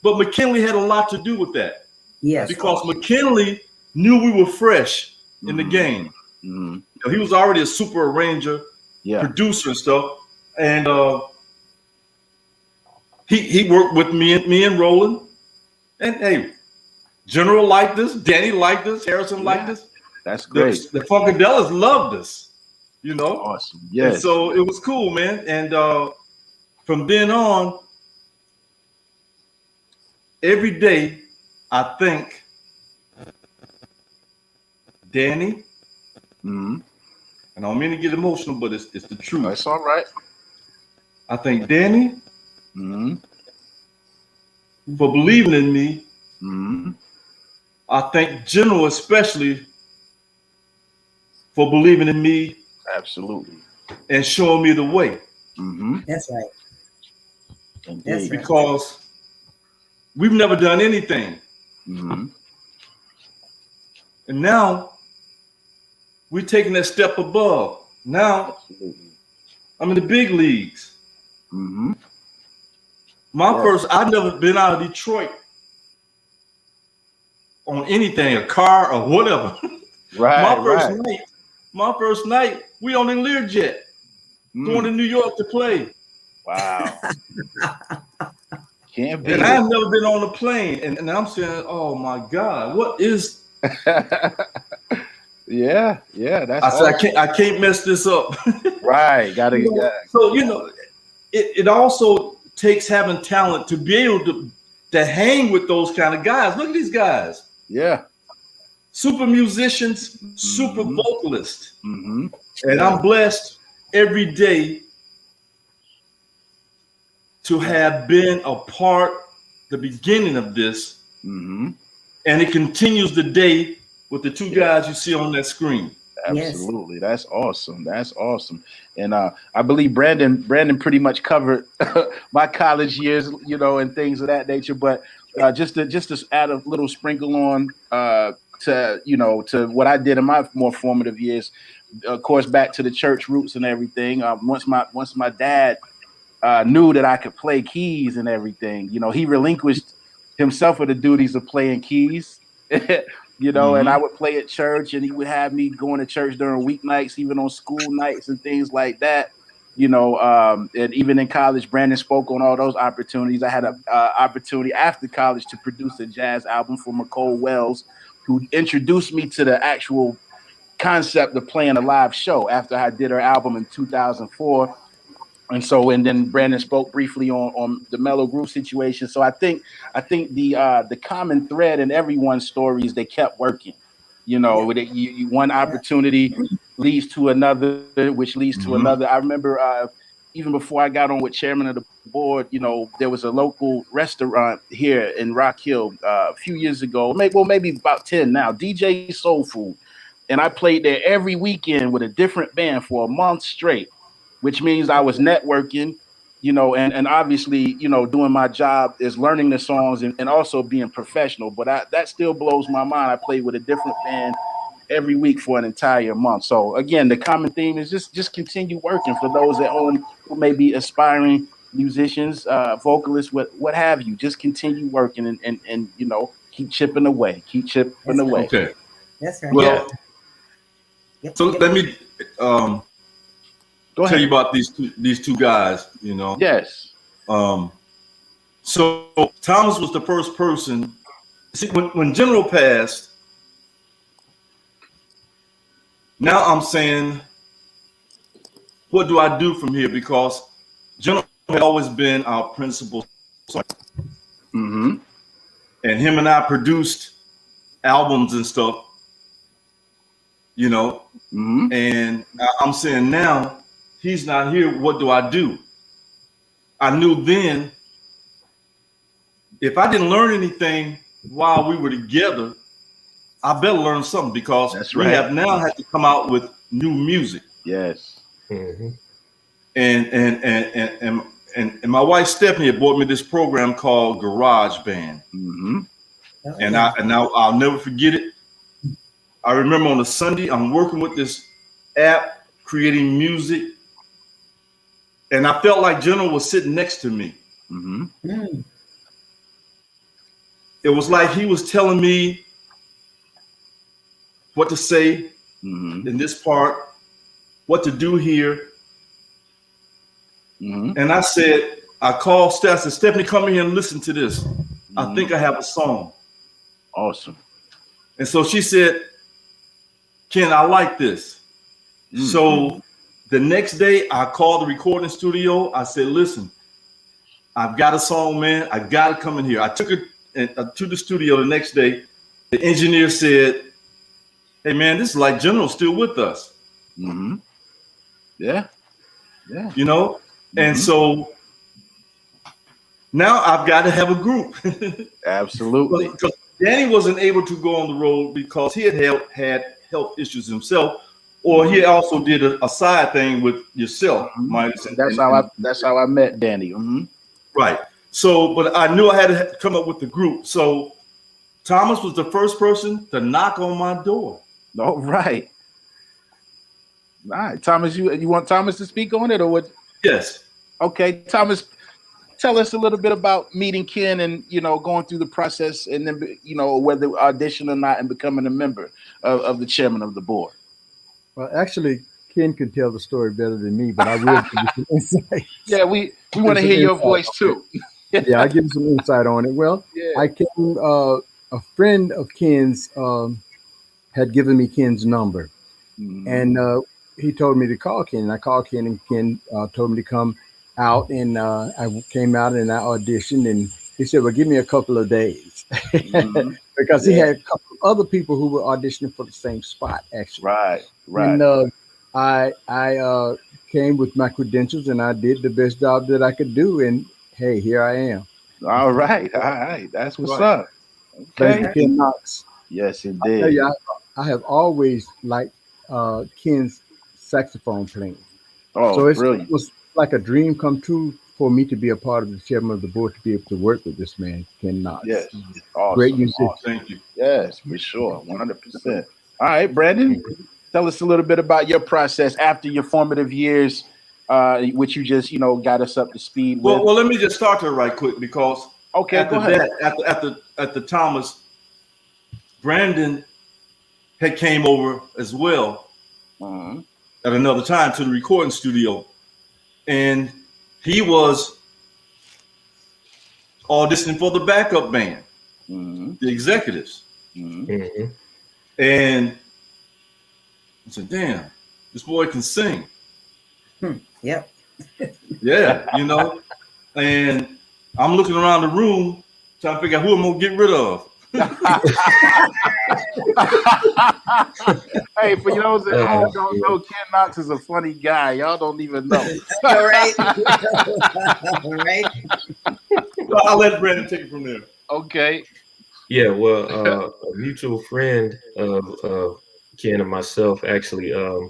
but McKinley had a lot to do with that. Yes. Because McKinley knew we were fresh in the game. Mm-hmm. You know, he was already a super arranger, producer and stuff. And he worked with me and Roland. And hey, General liked us, Danny liked us, Harrison liked us. That's great. The Funkadelics loved us, you know. Awesome. Yes. And so it was cool, man. And from then on, every day I think Danny, and I don't mean to get emotional, but it's the truth. That's all right. I think Danny for believing in me. I thank General especially for believing in me. Absolutely. And showing me the way. That's right. Indeed. Because we've never done anything. And now we're taking that step above. Now I'm in the big leagues. I've never been out of Detroit on anything, a car or whatever. Right. My first night my first night, we on the Learjet, going to New York to play. Wow. Can't be. And I've never been on a plane. And I'm saying, oh my God, what is Yeah, that's I said, I can't mess this up. Right. Gotta So it also takes having talent to be able to hang with those kind of guys. Look at these guys. Yeah. Super musicians, super vocalists. And I'm blessed every day to have been a part, the beginning of this. And it continues today with the two guys you see on that screen. Absolutely. Yes. That's awesome. That's awesome. And I believe Brandon pretty much covered my college years, and things of that nature. But just to add a little sprinkle on to what I did in my more formative years, of course, back to the church roots and everything. Once my dad knew that I could play keys and everything, he relinquished himself of the duties of playing keys. And I would play at church, and he would have me going to church during weeknights, even on school nights and things like that. And even in college, Brandon spoke on all those opportunities. I had an opportunity after college to produce a jazz album for Nicole Wells, who introduced me to the actual concept of playing a live show after I did her album in 2004. And then Brandon spoke briefly on the Mellow Groove situation. So I think the common thread in everyone's story is they kept working. One opportunity leads to another, which leads to another. I remember even before I got on with chairman of the board, there was a local restaurant here in Rock Hill a few years ago, maybe about 10 now, DJ Soul Food. And I played there every weekend with a different band for a month straight, which means I was networking, and obviously, doing my job is learning the songs and also being professional. But that still blows my mind. I played with a different band every week for an entire month. So again, the common theme is just continue working for those at home who may be aspiring musicians, vocalists, what have you. Just continue working and keep chipping away. Okay. That's right. Well, so let me tell you about these two guys, Yes. So Thomas was the first person. See, when General passed, now I'm saying, what do I do from here? Because General had always been our principal songwriter. And him and I produced albums and stuff, and I'm saying now, he's not here. What do I do? I knew then, if I didn't learn anything while we were together, I better learn something, because we have now had to come out with new music. Yes. And my wife Stephanie had bought me this program called Garage Band. And I'll never forget it. I remember on a Sunday, I'm working with this app, creating music, and I felt like General was sitting next to me. It was like he was telling me what to say in this part, what to do here. And I called Steph, I said, Stephanie, come in here and listen to this. I think I have a song. Awesome. And so she said, Ken, I like this. So the next day I called the recording studio. I said, listen, I've got a song, man. I got to come in here. I took it to the studio the next day. The engineer said, hey, man, this is like General still with us. Yeah. And so now I've got to have a group. Absolutely. Because Danny wasn't able to go on the road because he had health issues himself, or he also did a side thing with yourself, Midas. That's how I met Danny. Right. So, but I knew I had to come up with the group. So Thomas was the first person to knock on my door. All right. All right, Thomas, you want Thomas to speak on it, or what? Yes. Okay, Thomas, tell us a little bit about meeting Ken and going through the process, and then whether audition or not, and becoming a member of the chairman of the board. Well, actually, Ken could tell the story better than me, but I will give you some insight. Yeah, we want to hear your voice too. Yeah, I give you some insight on it. Well, Yeah. I came. A friend of Ken's had given me Ken's number, and he told me to call Ken. And I called Ken, and Ken told me to come out, and I came out and I auditioned, and he said, "Well, give me a couple of days," because he had a couple other people who were auditioning for the same spot, actually. Right. And I came with my credentials, and I did the best job that I could do, and hey, here I am. All right. That's what's up. Thank Okay. you, Ken Knox. Yes, it I tell did. you, I have always liked Ken's saxophone playing. Oh, So it brilliant. was like a dream come true for me to be a part of the chairman of the board, to be able to work with this man, Ken Knox. Yes. Awesome. Great musician. Thank you. Yes, for sure. 100%. All right, Brandon, tell us a little bit about your process after your formative years, which you just, got us up to speed with. Well, let me just start there right quick because Okay, after go ahead. that, after Thomas, Brandon had came over as well at another time to the recording studio, and he was auditioning for the backup band, the executives, and I said, "Damn, this boy can sing." Yep. Yeah, and I'm looking around the room trying to figure out who I'm gonna get rid of. Hey, for those at home don't know, Ken Knox is a funny guy. Y'all don't even know. All right. All right. So I'll let Brandon take it from there. Okay. Yeah, well, a mutual friend of Ken and myself, actually, a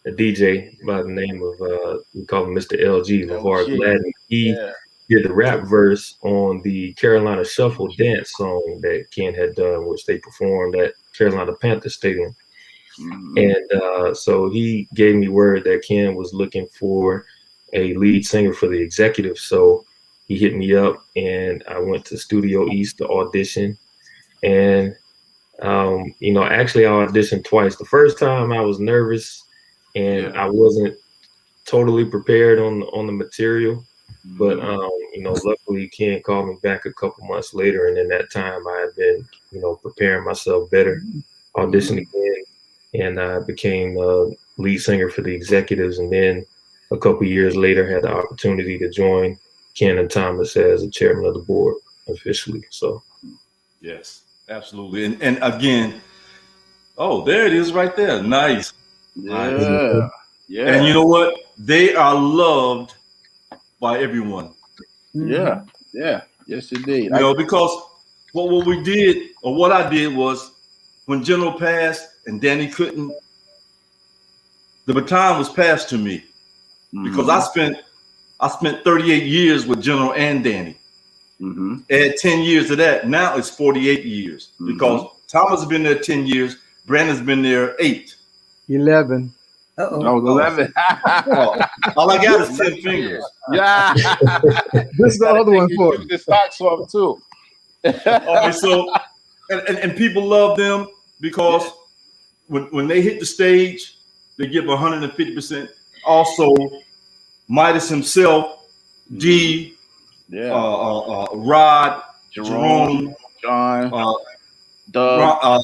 DJ by the name of we call him Mr. LG, LeVar Gladden. He did the rap verse on the Carolina Shuffle dance song that Ken had done, which they performed at Carolina Panther Stadium. And so he gave me word that Ken was looking for a lead singer for the executive. So he hit me up, and I went to Studio East to audition. And actually, I auditioned twice. The first time I was nervous, and I wasn't totally prepared on the material. But luckily Ken called me back a couple months later, and in that time I had been, preparing myself better, auditioned again, and I became lead singer for the executives. And then a couple years later, had the opportunity to join Ken and Thomas as a chairman of the board officially. So, yes, absolutely. And again, oh, there it is right there. Nice. Yeah. Yeah. And you know what? They are loved by everyone. Yeah. Yeah. Yes, indeed. Because what we did, or what I did, was when General passed and Danny couldn't, the baton was passed to me because I spent 38 years with General and Danny. Add 10 years to that, now it's 48 years because Thomas has been there 10 years, Brandon's been there 8. 11. Oh, 11. All I got is 10 fingers. Yeah. This is the other one for the stocks off too. So and people love them because when they hit the stage, they give 150%. Also, Midas himself, D, Rod, Jerome, John, Doug,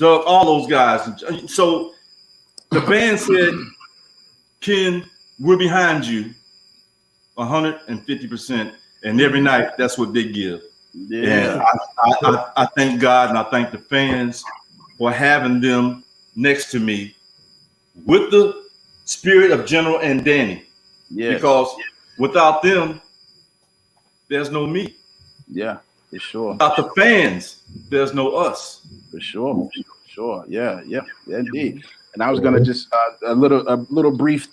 all those guys. So the band said, "Ken, we're behind you 150%." And every night, that's what they give. Yeah. And I thank God and I thank the fans for having them next to me with the spirit of General and Danny. Yeah. Because without them, there's no me. Yeah, for sure. Without the fans, there's no us. For sure. Sure. Yeah. Indeed. And I was gonna just a little brief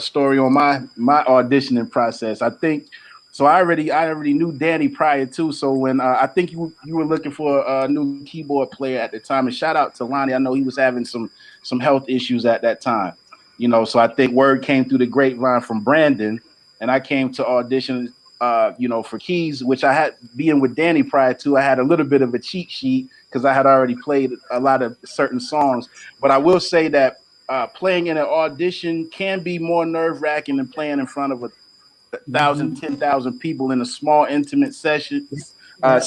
story on my auditioning process. I think so. I already knew Danny prior to. So when I think you were looking for a new keyboard player at the time, and shout out to Lonnie. I know he was having some health issues at that time. So I think word came through the grapevine from Brandon, and I came to audition. For keys, which I had being with Danny prior to, I had a little bit of a cheat sheet because I had already played a lot of certain songs. But I will say that playing in an audition can be more nerve-wracking than playing in front of 1,000, 10,000 people in a small, intimate session. And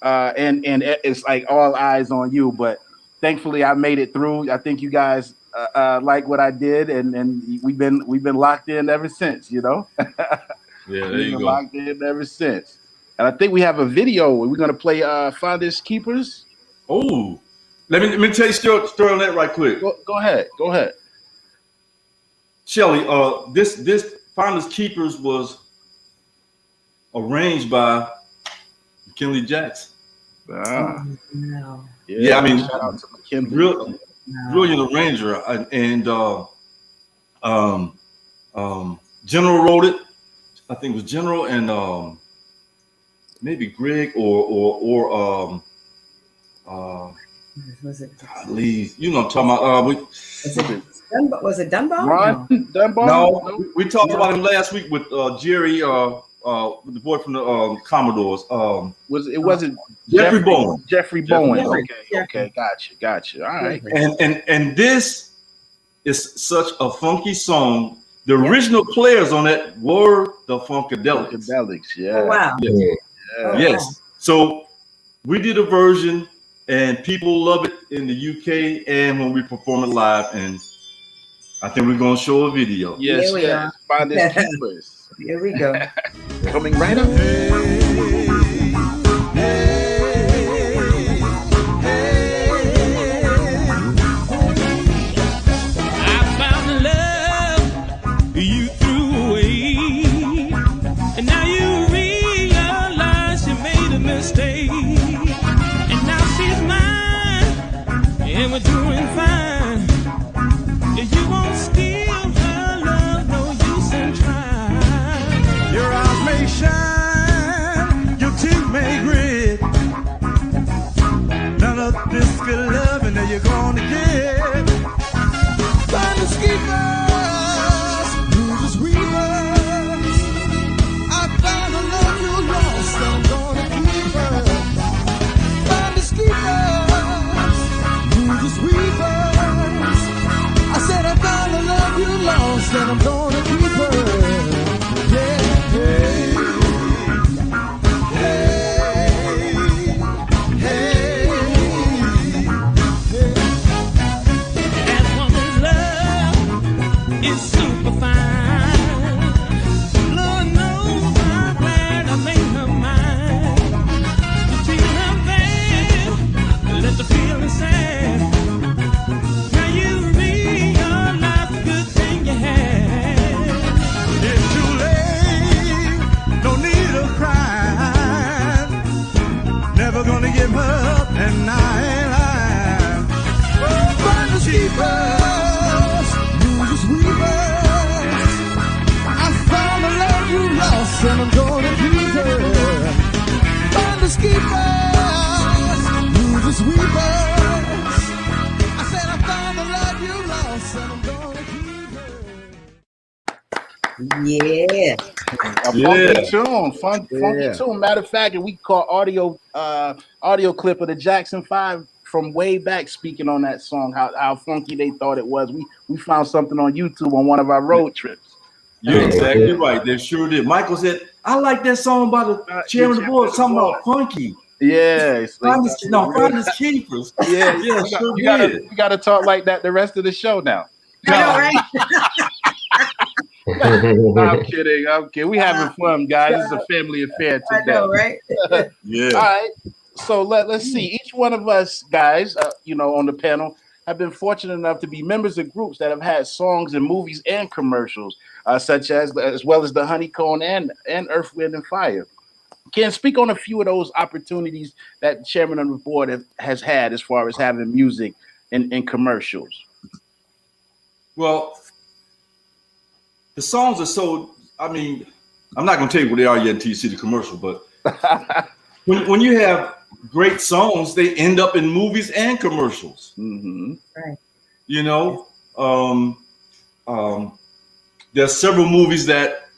it's like all eyes on you. But thankfully, I made it through. I think you guys like what I did, and we've been locked in ever since. You know. Yeah, there you go. Locked in ever since. And I think we have a video. We're gonna play Finders Keepers. Oh, let me tell you story on that right quick. Go ahead. Shelly, this Finders Keepers was arranged by McKinley Jackson. No. Yeah, I mean, shout out to McKinley. Brilliant arranger, and General wrote it. I think it was General and maybe Greg or was it Lee? You know what I'm talking about. was it Dunbar? Ron Dunbar? No, we talked about him last week with Jerry, the boy from the Commodores. It wasn't Jeffrey Bowen. Jeffrey Bowen. Okay, gotcha. All right. And this is such a funky song. The original players on it were the Funkadelics. Yeah. Oh, wow. Yes. Oh, Yes. wow. So we did a version, and people love it in the UK and when we perform it live. And I think we're gonna show a video. Yes. Here we are. Finders Keepers. Here we go. Coming right up. You threw away, and now you realize you made a mistake, and now she's mine, and we're doing fine. You won't steal her love, no use in trying. Your eyes may shine, your teeth may grit. None of this good loving that you're gonna get. Find the keeper. And I'm gonna keep her. Yeah, hey, That woman's love is super fine. Lord knows I'm glad I made her mine. To treat her bad, let the feeling sad. Now you realize the good thing you had. It's too late, no need of crying. Never gonna give her up, and I ain't lying. Find the keepers, lose weavers. I found the love you lost, and I'm gonna keep her. Find the keepers, lose weavers. I said I found the love you lost, and I'm gonna keep her. Yeah. Funky tune. Matter of fact, we caught audio clip of the Jackson 5 from way back speaking on that song, how funky they thought it was. We found something on YouTube on one of our road trips. You're exactly right. They sure did. Michael said, I like that song by the Chairman of the Board, something about funky. Yeah. Finders Keepers. Yeah, you gotta talk like that the rest of the show now. I know, right? I'm kidding. We having fun, guys. It's a family affair today. I know, right? Yeah. All right. So let's see. Each one of us guys, on the panel, have been fortunate enough to be members of groups that have had songs in movies and commercials, such as well as the Honeycomb and Earth, Wind, and Fire. Can speak on a few of those opportunities that Chairman of the Board has had as far as having music in commercials. Well, the songs are so, I mean, I'm not going to tell you what they are yet until you see the commercial, but when you have great songs, they end up in movies and commercials. Mm-hmm. Right. There's several movies that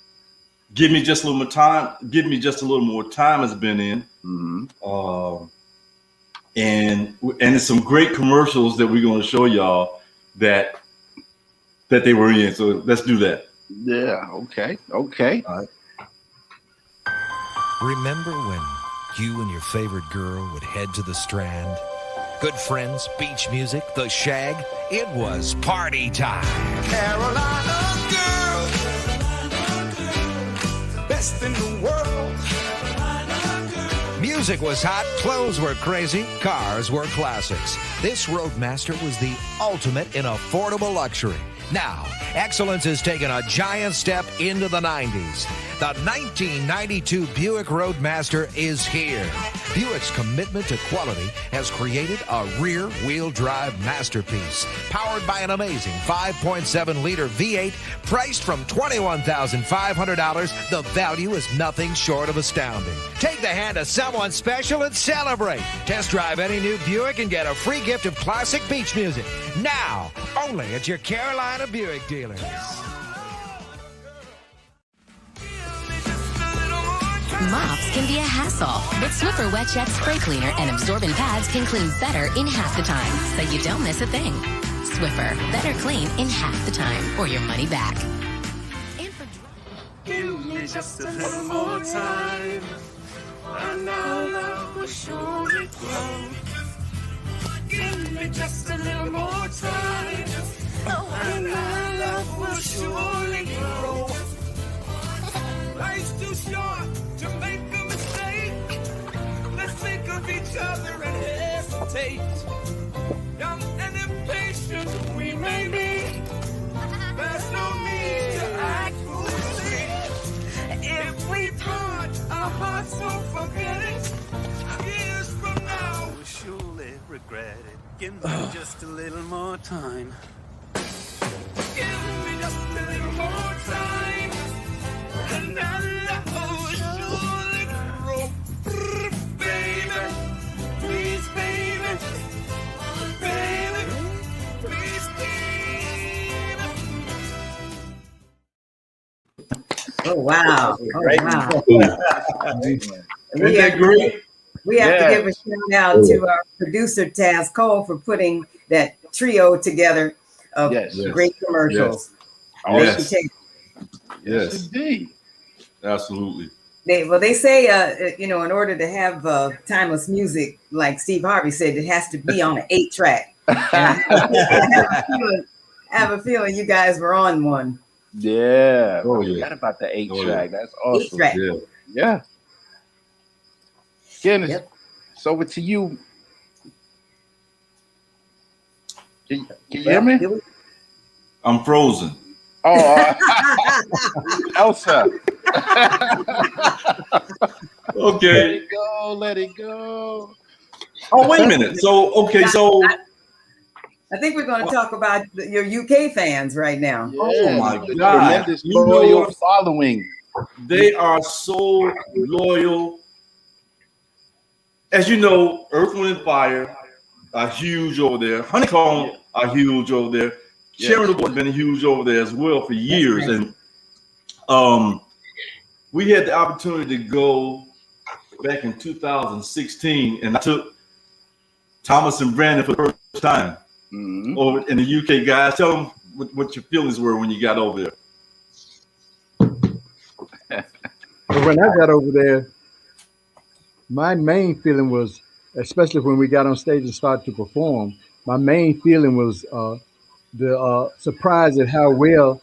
give me just a little more time has been in. Mm-hmm. And there's some great commercials that we're going to show y'all that that they were in. So let's do that. Yeah. Okay. Okay. All right. Remember when you and your favorite girl would head to the Strand? Good friends, beach music, the shag. It was party time. Carolina girl, best in the world. Music was hot, clothes were crazy, cars were classics. This Roadmaster was the ultimate in affordable luxury. Now, excellence has taken a giant step into the 90s. The 1992 Buick Roadmaster is here. Buick's commitment to quality has created a rear-wheel drive masterpiece, powered by an amazing 5.7-liter V8, priced from $21,500. The value is nothing short of astounding. Take the hand of someone special and celebrate. Test drive any new Buick and get a free gift of classic beach music. Now, only at your Carolina Buick dealers. Mops can be a hassle, but Swiffer Wet Jet Spray Cleaner and absorbent pads can clean better in half the time, so you don't miss a thing. Swiffer, better clean in half the time, or your money back. And for give me just a little more time, and our love will surely grow. Give me just a little more time, and our love will surely grow. Life's too short to make a mistake. Let's think of each other and hesitate. Young and impatient we may be, there's no need to act foolishly. If we part, our hearts will forget it. Years from now, we'll surely regret it. Give me just a little more time. Give me just a little more time. And our love will surely grow. Baby, please, baby. Baby, please, baby. Oh, wow. Oh, wow. Isn't that great? We have to give a shout out to our producer, Tazz Cole, for putting that trio together of great commercials. Yes. Yes, indeed. Absolutely. They say, in order to have timeless music, like Steve Harvey said, it has to be on an 8-track. I have a feeling you guys were on one. Yeah. Oh, yeah. Forgot about the 8-track. That's awesome. 8-track. Yeah. Again, it's over to you. Can you hear me? I'm frozen. Oh, Elsa. Okay. Let it go. Oh, wait a minute. So, okay, so I think we're going to talk about your UK fans right now. Yeah, oh my God. Tremendous loyal following. They are so loyal. As you know, Earth, Wind, and Fire are huge over there. Honeycomb are huge over there. Chairmen has been huge over there as well for years. And we had the opportunity to go back in 2016, and I took Thomas and Brandon for the first time over in the UK. Guys, tell them what your feelings were when you got over there. When I got over there, my main feeling was, especially when we got on stage and started to perform, my main feeling was the surprise at how well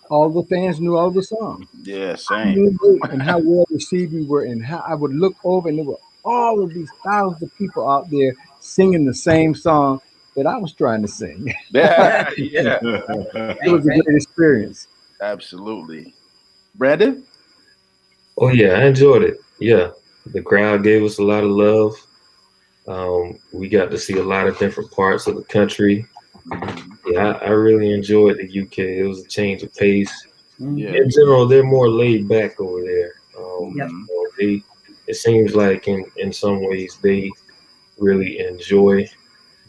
all the fans knew all the songs. Yeah, same. And how well received we were, and how I would look over and there were all of these thousands of people out there singing the same song that I was trying to sing. Yeah. It was a great experience. Absolutely. Brandon? Oh, yeah, I enjoyed it. Yeah, the crowd gave us a lot of love. We got to see a lot of different parts of the country. Yeah, I really enjoyed the UK. It was a change of pace. Yeah. In general, they're more laid back over there. It seems like in some ways they really enjoy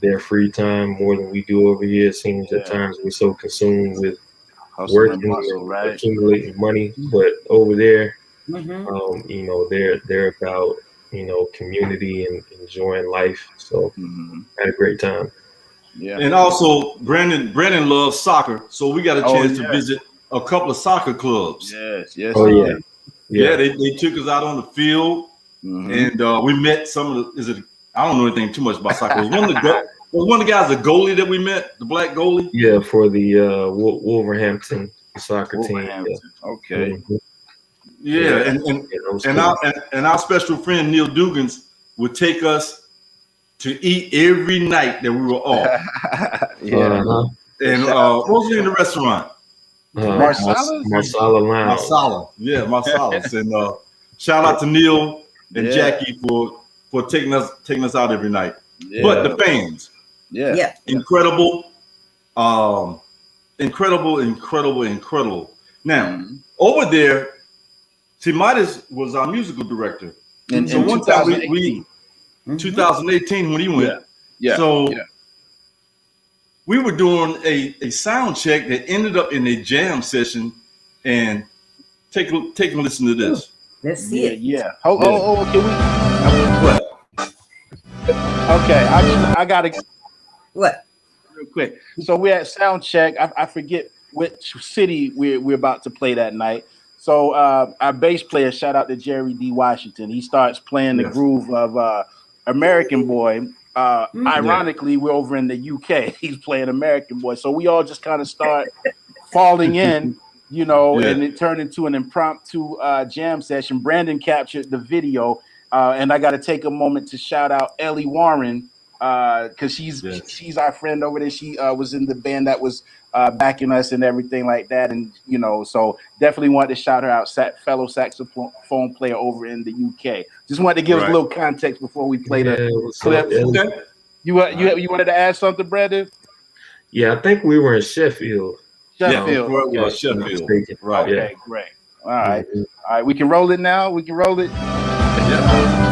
their free time more than we do over here. It seems at times we're so consumed with working and accumulating money, but over there, they're about community and enjoying life. So I had a great time. Yeah. And also Brandon loves soccer, so we got a chance to visit a couple of soccer clubs. Yes, yes. Oh yeah. Yeah, they took us out on the field, and we met some of the. I don't know anything too much about soccer. Was one of the guys a goalie that we met, the black goalie? Yeah, for the Wolverhampton soccer team. Yeah. Okay. Mm-hmm. Yeah, and our special friend Neil Dugans would take us to eat every night that we were off. And what was the name of the restaurant? Marsala Lounge. Marsala. Yeah, Marsalas. And shout out to Neil and Jackie for taking us out every night. Yeah. But the fans. Yeah. Incredible. Incredible. Now, over there, see, Midas was our musical director. In 2018 when he went. Yeah. So we were doing a sound check that ended up in a jam session, and take a listen to this. Let's see it. Yeah. Can we? What? Okay, I gotta. What? Real quick. So we're at sound check. I forget which city we're about to play that night. So our bass player, shout out to Jerry D. Washington. He starts playing the groove of American Boy. Ironically, we're over in the UK. He's playing American Boy. So we all just kind of start falling in, and it turned into an impromptu jam session. Brandon captured the video, and I got to take a moment to shout out Ellie Warren, because she's our friend over there. She was in the band that was backing us and everything like that, and so definitely wanted to shout her out, fellow saxophone player over in the UK. Just wanted to give us a little context before we play the clip. You wanted to add something, Brandon? Yeah, I think we were in Sheffield. Sheffield. Right. Okay, great. All right. All right, we can roll it now. We can roll it. Yeah.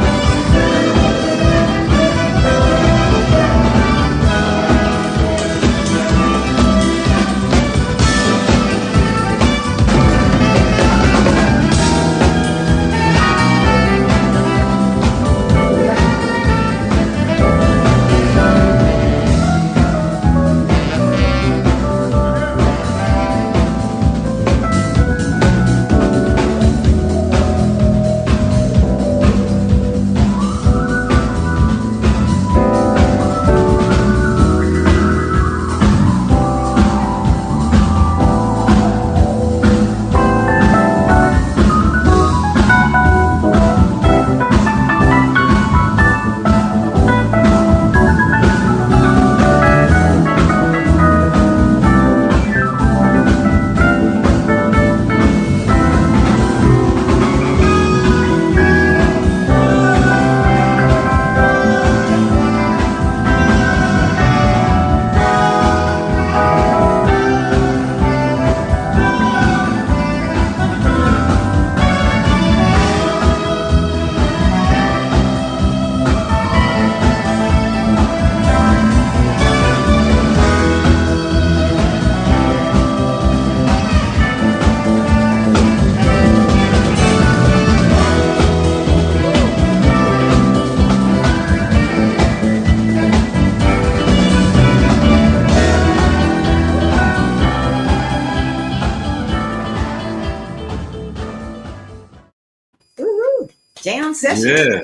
Jam session.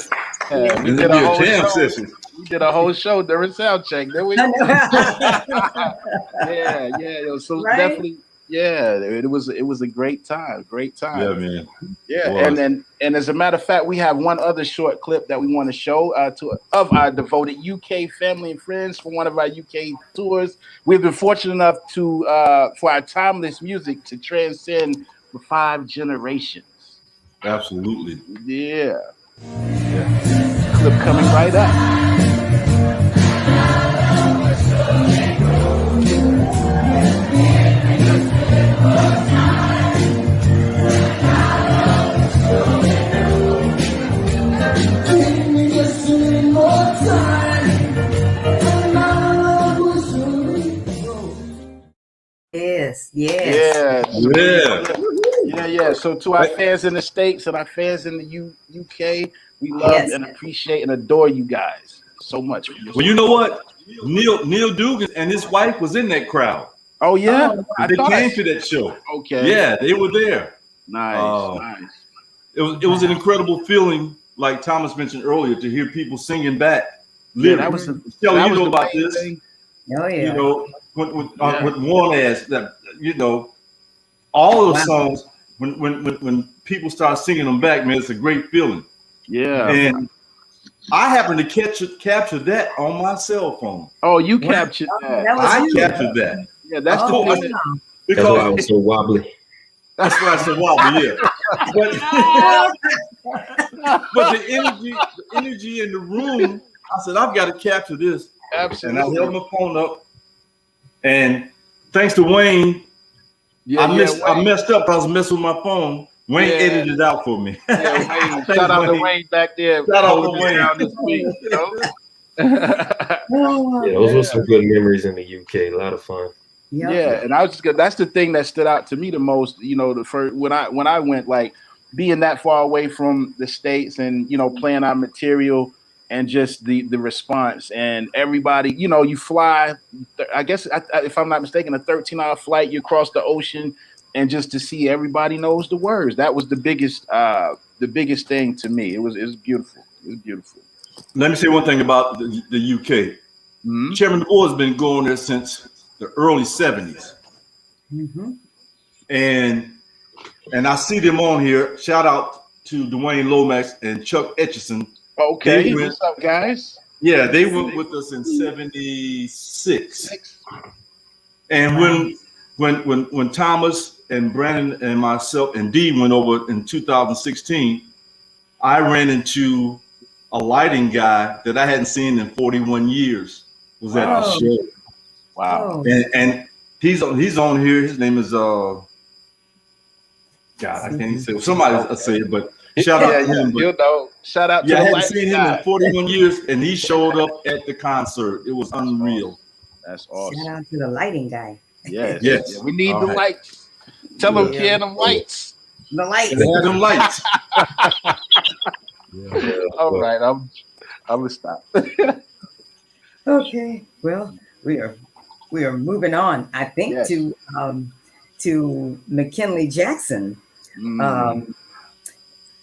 Yeah. We did a whole jam session. We did a whole show during sound check. There we go. So definitely, it was a great time. Yeah, man. Yeah, and as a matter of fact, we have one other short clip that we want to show of our devoted UK family and friends for one of our UK tours. We've been fortunate enough to for our timeless music to transcend for 5 generations. Absolutely. Yeah. Clip coming right up. Yeah. So to our fans in the States and our fans in the UK, we love and appreciate and adore you guys so much. Well, you know what? Neil Dugan and his wife was in that crowd. Oh yeah, they came to that show. Okay. Yeah, they were there. Nice. It was an incredible feeling, like Thomas mentioned earlier, to hear people singing back. Yeah, that was Shelly, you know about this. Oh yeah. You know, with one as that, you know, all of the songs when people start singing them back, man, it's a great feeling. Yeah. And I happened to capture that on my cell phone. Oh, you captured that. I captured that. Yeah, that's the thing. Because that's why I was so wobbly. That's why I said wobbly, yeah. But the energy in the room, I said, I've got to capture this. Absolutely. And I held my phone up. And thanks to Wayne, I messed up. I was messing with my phone. Wayne edited it out for me. Yeah, Wayne. Shout out to Wayne back there. Shout out to Wayne. Down this week, you know? Yeah, those were some good memories in the UK. A lot of fun. Yeah, and I was just that's the thing that stood out to me the most. You know, the first when I went, like being that far away from the States and playing our material and just the response and everybody. You know, you fly. I guess if I'm not mistaken, a 13-hour flight. You cross the ocean, and just to see everybody knows the words. That was the biggest thing to me. It was beautiful. It was beautiful. Let me say one thing about the UK. Mm-hmm. Chairman DeBoer has been going there since the early 70s. Mm-hmm. And I see them on here. Shout out to Dwayne Lomax and Chuck Etchison. Okay, what's up, guys? Yeah, they went with us in 76. And when Thomas and Brandon and myself and Dee went over in 2016, I ran into a lighting guy that I hadn't seen in 41 years. Was at the show. Wow. And he's on here. His name is God, I can't even say it. Somebody say it, but shout out to him. Shout out to I hadn't seen him in 41 years, and he showed up at the concert. It was unreal. That's awesome. Shout out to the lighting guy. Yes. Yeah, we need the lights. Tell them, kid, them lights. The lights. They had them lights. All right, I'm gonna stop. Okay. Well, we are moving on. I think to McKinley Jackson.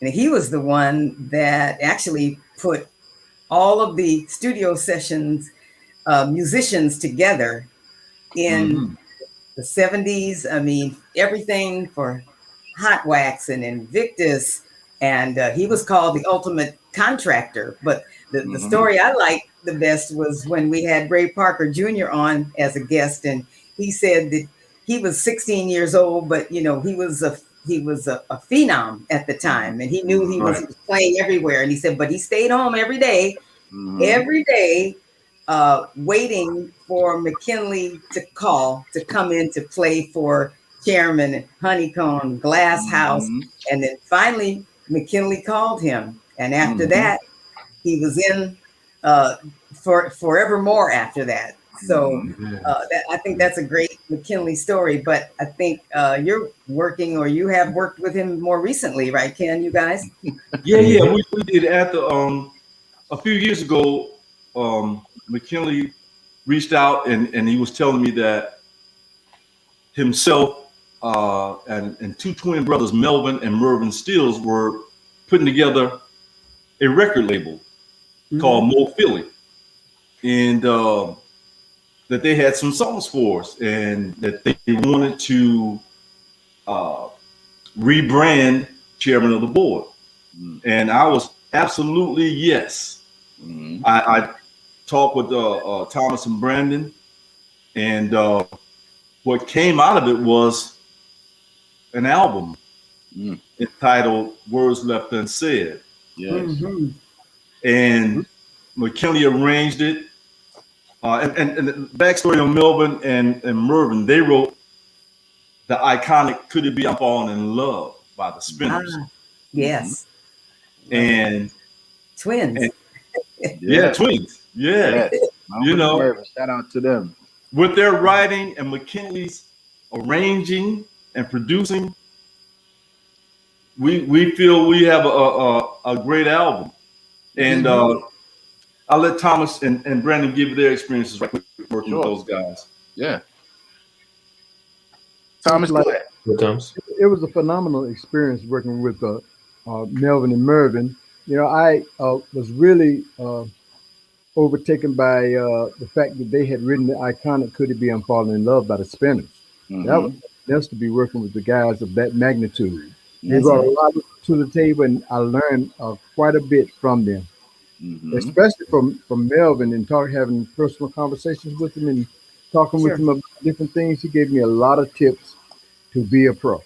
And he was the one that actually put all of the studio sessions musicians together in the 70s. I mean, everything for Hot Wax and Invictus, and he was called the ultimate contractor. But the story I liked the best was when we had Ray Parker Jr. on as a guest, and he said that he was 16 years old, but he was a phenom at the time, and he knew he was playing everywhere. And he said, but he stayed home every day, waiting for McKinley to come in to play for Chairmen, Honeycomb, Glass House. And then finally McKinley called him. And after that, he was in for forevermore after that. So I think that's a great McKinley story. But I think you're working, or you have worked with him more recently, right, Ken, you guys? Yeah, we did. After a few years ago, McKinley reached out and he was telling me that himself and two twin brothers, Melvin and Mervyn Stills, were putting together a record label called Mo Philly, and that they had some songs for us, and that they wanted to rebrand Chairman of the Board. And I was absolutely yes. I talked with Thomas and Brandon, and what came out of it was an album entitled Words Left Unsaid. Yes. And McKinley arranged it. And the backstory on Melvin and Mervyn, they wrote the iconic "Could It Be I'm Falling in Love" by the Spinners. Yes. And twins. Twins. Yeah. Shout out to them. With their writing and McKinley's arranging and producing, we feel we have a great album. And I'll let Thomas and Brandon give their experiences right quick working with those guys. Yeah. Thomas, go ahead. It was a phenomenal experience working with Melvin and Mervin. You know, I was really overtaken by the fact that they had written the iconic "Could It Be I'm Falling in Love" by the Spinners. That was nice to be working with the guys of that magnitude. They brought a lot to the table, and I learned quite a bit from them, especially from Melvin, and having personal conversations with him and talking with him about different things. He gave me a lot of tips to be a pro.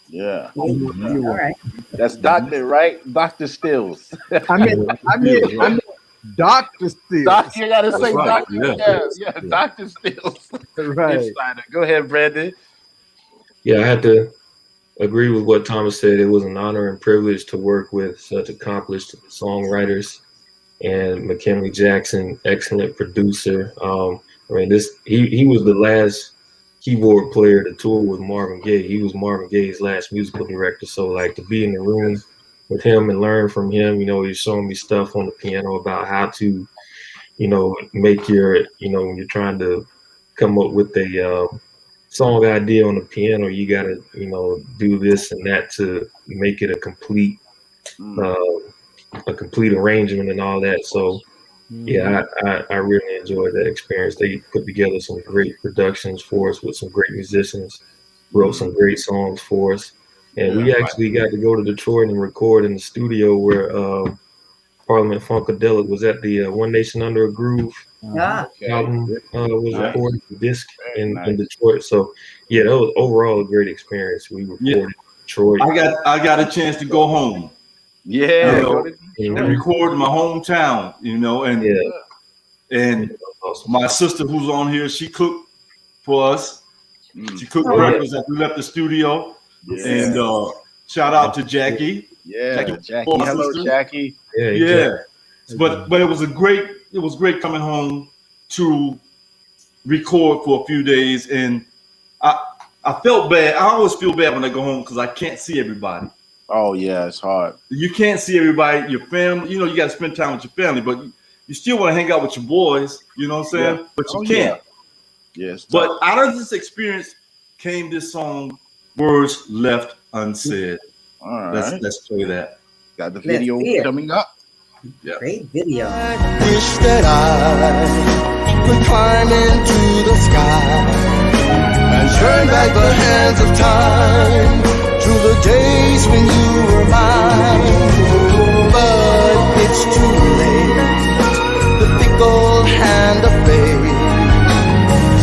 Yeah. All right. That's Dr. right? Dr. Stills. I mean, Dr. Stills. You gotta say right. Dr. Yeah, Dr. Stills. Right. Go ahead, Brandon. Yeah, I had to agree with what Thomas said. It was an honor and privilege to work with such accomplished songwriters, and McKinley Jackson, excellent producer. I mean, he was the last keyboard player to tour with Marvin Gaye. He was Marvin Gaye's last musical director. So like to be in the room with him and learn from him, you know, he's showing me stuff on the piano about how to, you know, make your, you know, when you're trying to come up with a song idea on the piano, you got to, you know, do this and that to make it a complete arrangement and all that. So yeah, I really enjoyed that experience. They put together some great productions for us with some great musicians, wrote some great songs for us. And we actually got to go to Detroit and record in the studio where Parliament Funkadelic was at the One Nation Under a Groove album was recorded, the disc in Detroit. So yeah, that was overall a great experience. We recorded in Detroit. I got a chance to go home. Yeah, and record in my hometown, you know, and my sister who's on here, she cooked for us. She cooked breakfast as we left the studio. And shout out to Jackie. Jackie. Hello, Jackie. But it was great coming home to record for a few days, and I felt bad. I always feel bad when I go home because I can't see everybody. Oh yeah, it's hard. You can't see everybody, your family. You know, you got to spend time with your family, but you still want to hang out with your boys. You know what I'm saying? Yeah. But you can't. Yes. But out of this experience came this song, "Words Left Unsaid." All right. Let's play that. Got the video coming up. Yeah. Great video. I wish that I could climb into the sky and turn back the hands of time to the days when you were mine. But it's too late. The fickle hand of fate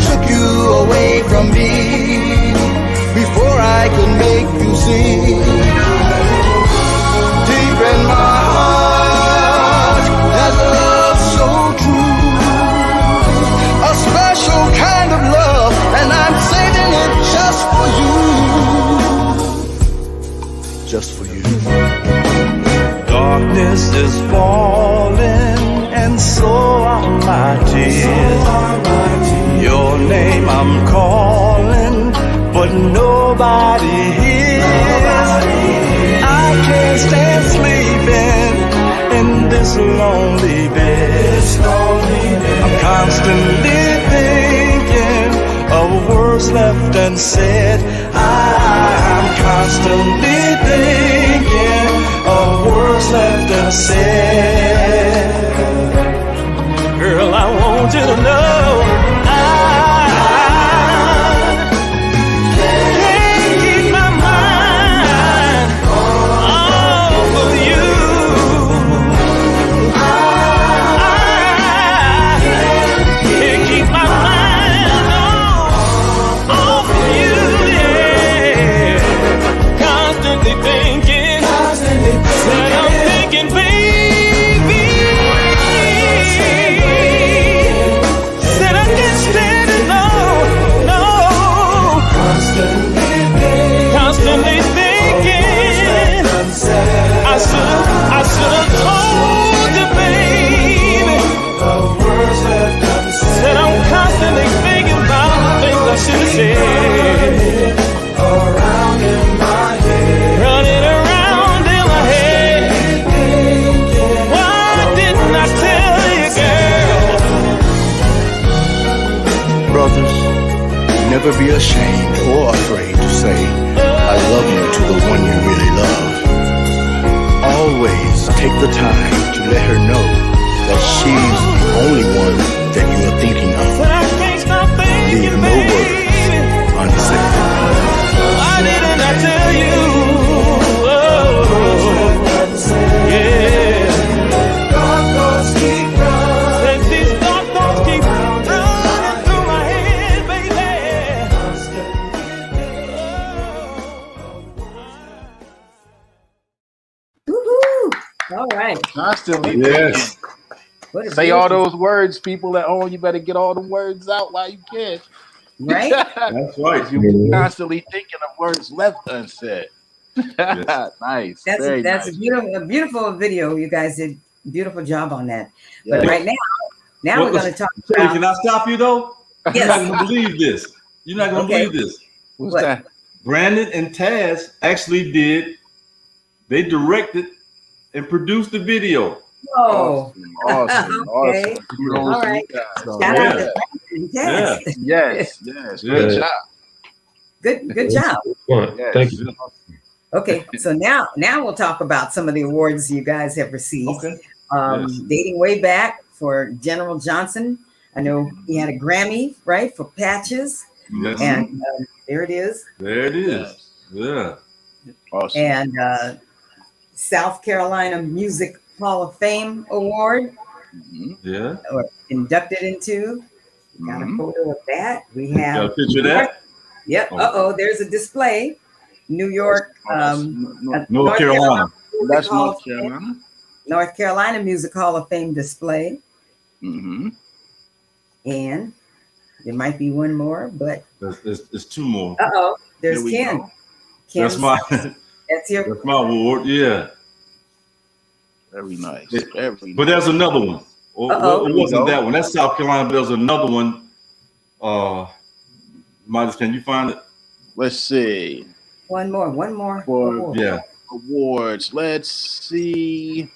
took you away from me before I could make you see. Deep in my heart, there's a love so true, a special kind of love, and I'm saving it just for you. Just for you. Darkness is falling, and so are my tears. Your name I'm calling, but nobody hears. I can't stand sleeping in this lonely bed. I'm constantly thinking of words left unsaid. I'm constantly thinking of words left unsaid. Girl, I want you to know I can't keep my mind off of you. I can't keep my mind off of you, yeah. Constantly thinking that I'm thinking, baby. All right. Constantly. Yes. Say all those words, people at home. You better get all the words out while you can. Right? That's right. You're constantly thinking of words left unsaid. Yes. Nice. That's Very a nice. beautiful video. You guys did a beautiful job on that. Yeah. But right now we're going to talk Shelly, about. can I stop you though? You're not Yes. gonna believe this. You're not gonna Okay. believe this. What's What? that? Brandon and Tazz actually they directed and produced the video. Oh, Awesome. Okay. Awesome. Kudos All to right. you guys. shout Yeah. out to Brandon and Tazz. Yes. Good Yeah. job. Good job. Fun. Yes. Thank you. Okay, so now we'll talk about some of the awards you guys have received. Okay. Yes. Dating way back for General Johnson. I know he had a Grammy, right, for Patches, Yes. and there it is. There it is. Yeah. Awesome. And South Carolina Music Hall of Fame Award, Yeah. or inducted into. Got a photo of that. We Got a have. picture of that? Yep. There's a display. New York, North Carolina. That's Hall North of Fame. Carolina. North Carolina Music Hall of Fame display. Mm-hmm. And there might be one more, but There's two more. there's Here we Ken. go. That's That's your. that's my award. Yeah. Very nice. But there's another one. It wasn't that one. That's South Carolina. But there's another one. Midas, can you find it? Let's see. One more. For Yeah. awards. Let's see.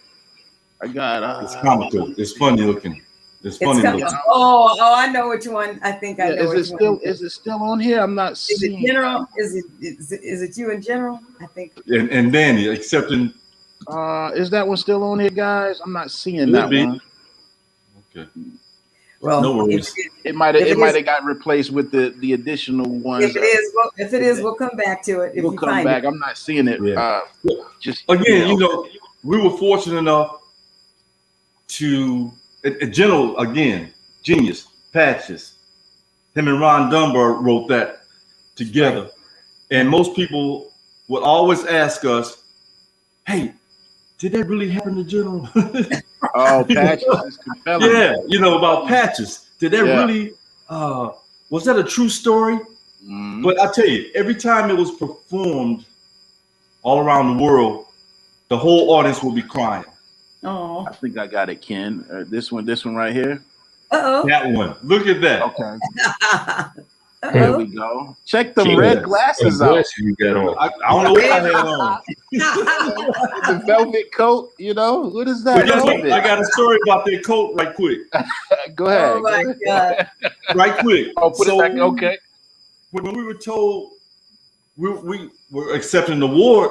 I got It's comical. It's funny looking. It's funny coming. looking. I know which one. I think I know is which it still one. is it still on here? I'm not Is seeing. it General? Is it you in General? I think. And Danny accepting. Is that one still on here, guys? I'm not seeing Could that be. one. Okay. Well, No worries. It might have got replaced with the additional ones. If it is, we'll come back to it. If We'll you come find back. it. I'm not seeing it. Yeah. Just Again, we were fortunate enough to a general, again, genius, Patches. Him and Ron Dunbar wrote that together. And most people would always ask us, hey, did that really happen to General? Oh, Patches is compelling. Yeah, about Patches. Did that really, was that a true story? Mm-hmm. But I tell you, every time it was performed all around the world, the whole audience would be crying. Oh. I think I got it, Ken. This one right here. That one. Look at that. Okay. There we go. Check the red glasses out. You got on. I don't know what I had on. The velvet coat, what is that? But guess what? I got a story about that coat right quick. Go ahead. Oh my God. Right quick. Put it back. Okay. When we were told we were accepting the award,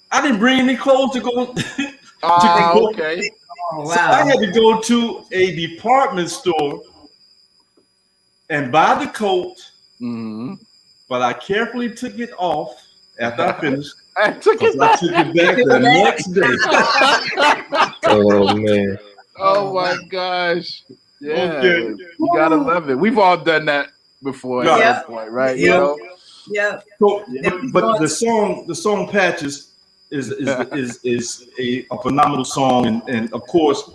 I didn't bring any clothes to go. Okay. Oh, So I had to go to a department store and buy the coat, but I carefully took it off after I finished. I took it back the next day. Oh man. Oh my gosh. Yeah. Okay. You gotta love it. We've all done that before at Yeah. some point, right? Yeah. So, but the song Patches is a phenomenal song, and of course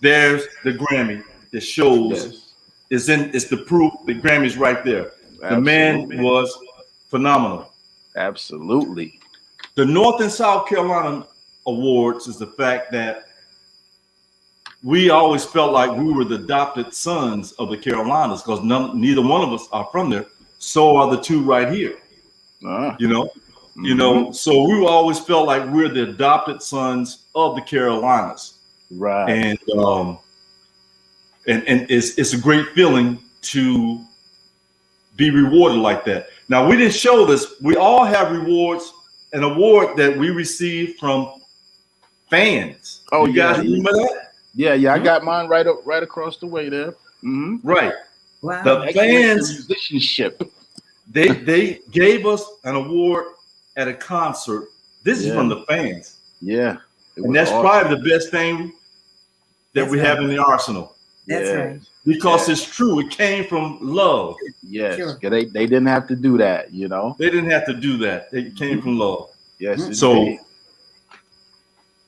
there's the Grammy that shows it's the proof. The Grammy's right there. The man was phenomenal. Absolutely. The North and South Carolina awards is the fact that we always felt like we were the adopted sons of the Carolinas because neither one of us are from there. So are the two right here. So we always felt like we're the adopted sons of the Carolinas. Right. And it's a great feeling to be rewarded like that. Now, we didn't show this. We all have rewards, an award that we received from fans. Oh, you guys remember that? Yeah. I got mine right across the way there. Right. Wow. The fans musicianship. They gave us an award at a concert. This is from the fans. Yeah. And that's probably the best thing that we have in the arsenal. That's right. Because it's true. It came from love. Yes. Sure. They didn't have to do that, They didn't have to do that. It came from love. Yes. So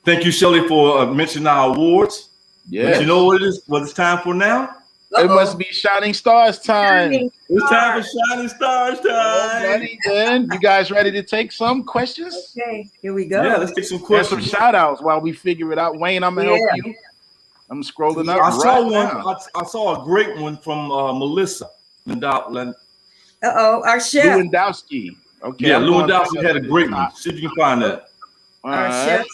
Thank you, Shelly, for mentioning our awards. Yeah. But you know what it is? What it's time for now? It must be Shining Stars time. It's time for Shining Stars time. Alrighty then. You guys ready to take some questions? Okay, here we go. Yeah, let's take some And questions. some shout outs while we figure it out. Wayne, I'm gonna help you. I'm scrolling up. I saw one. now. I saw a great one from Melissa. Our chef. Lewandowski. Okay. Yeah, I'm going Lewandowski had a great one. top. See if you can find that. All Our right. chef.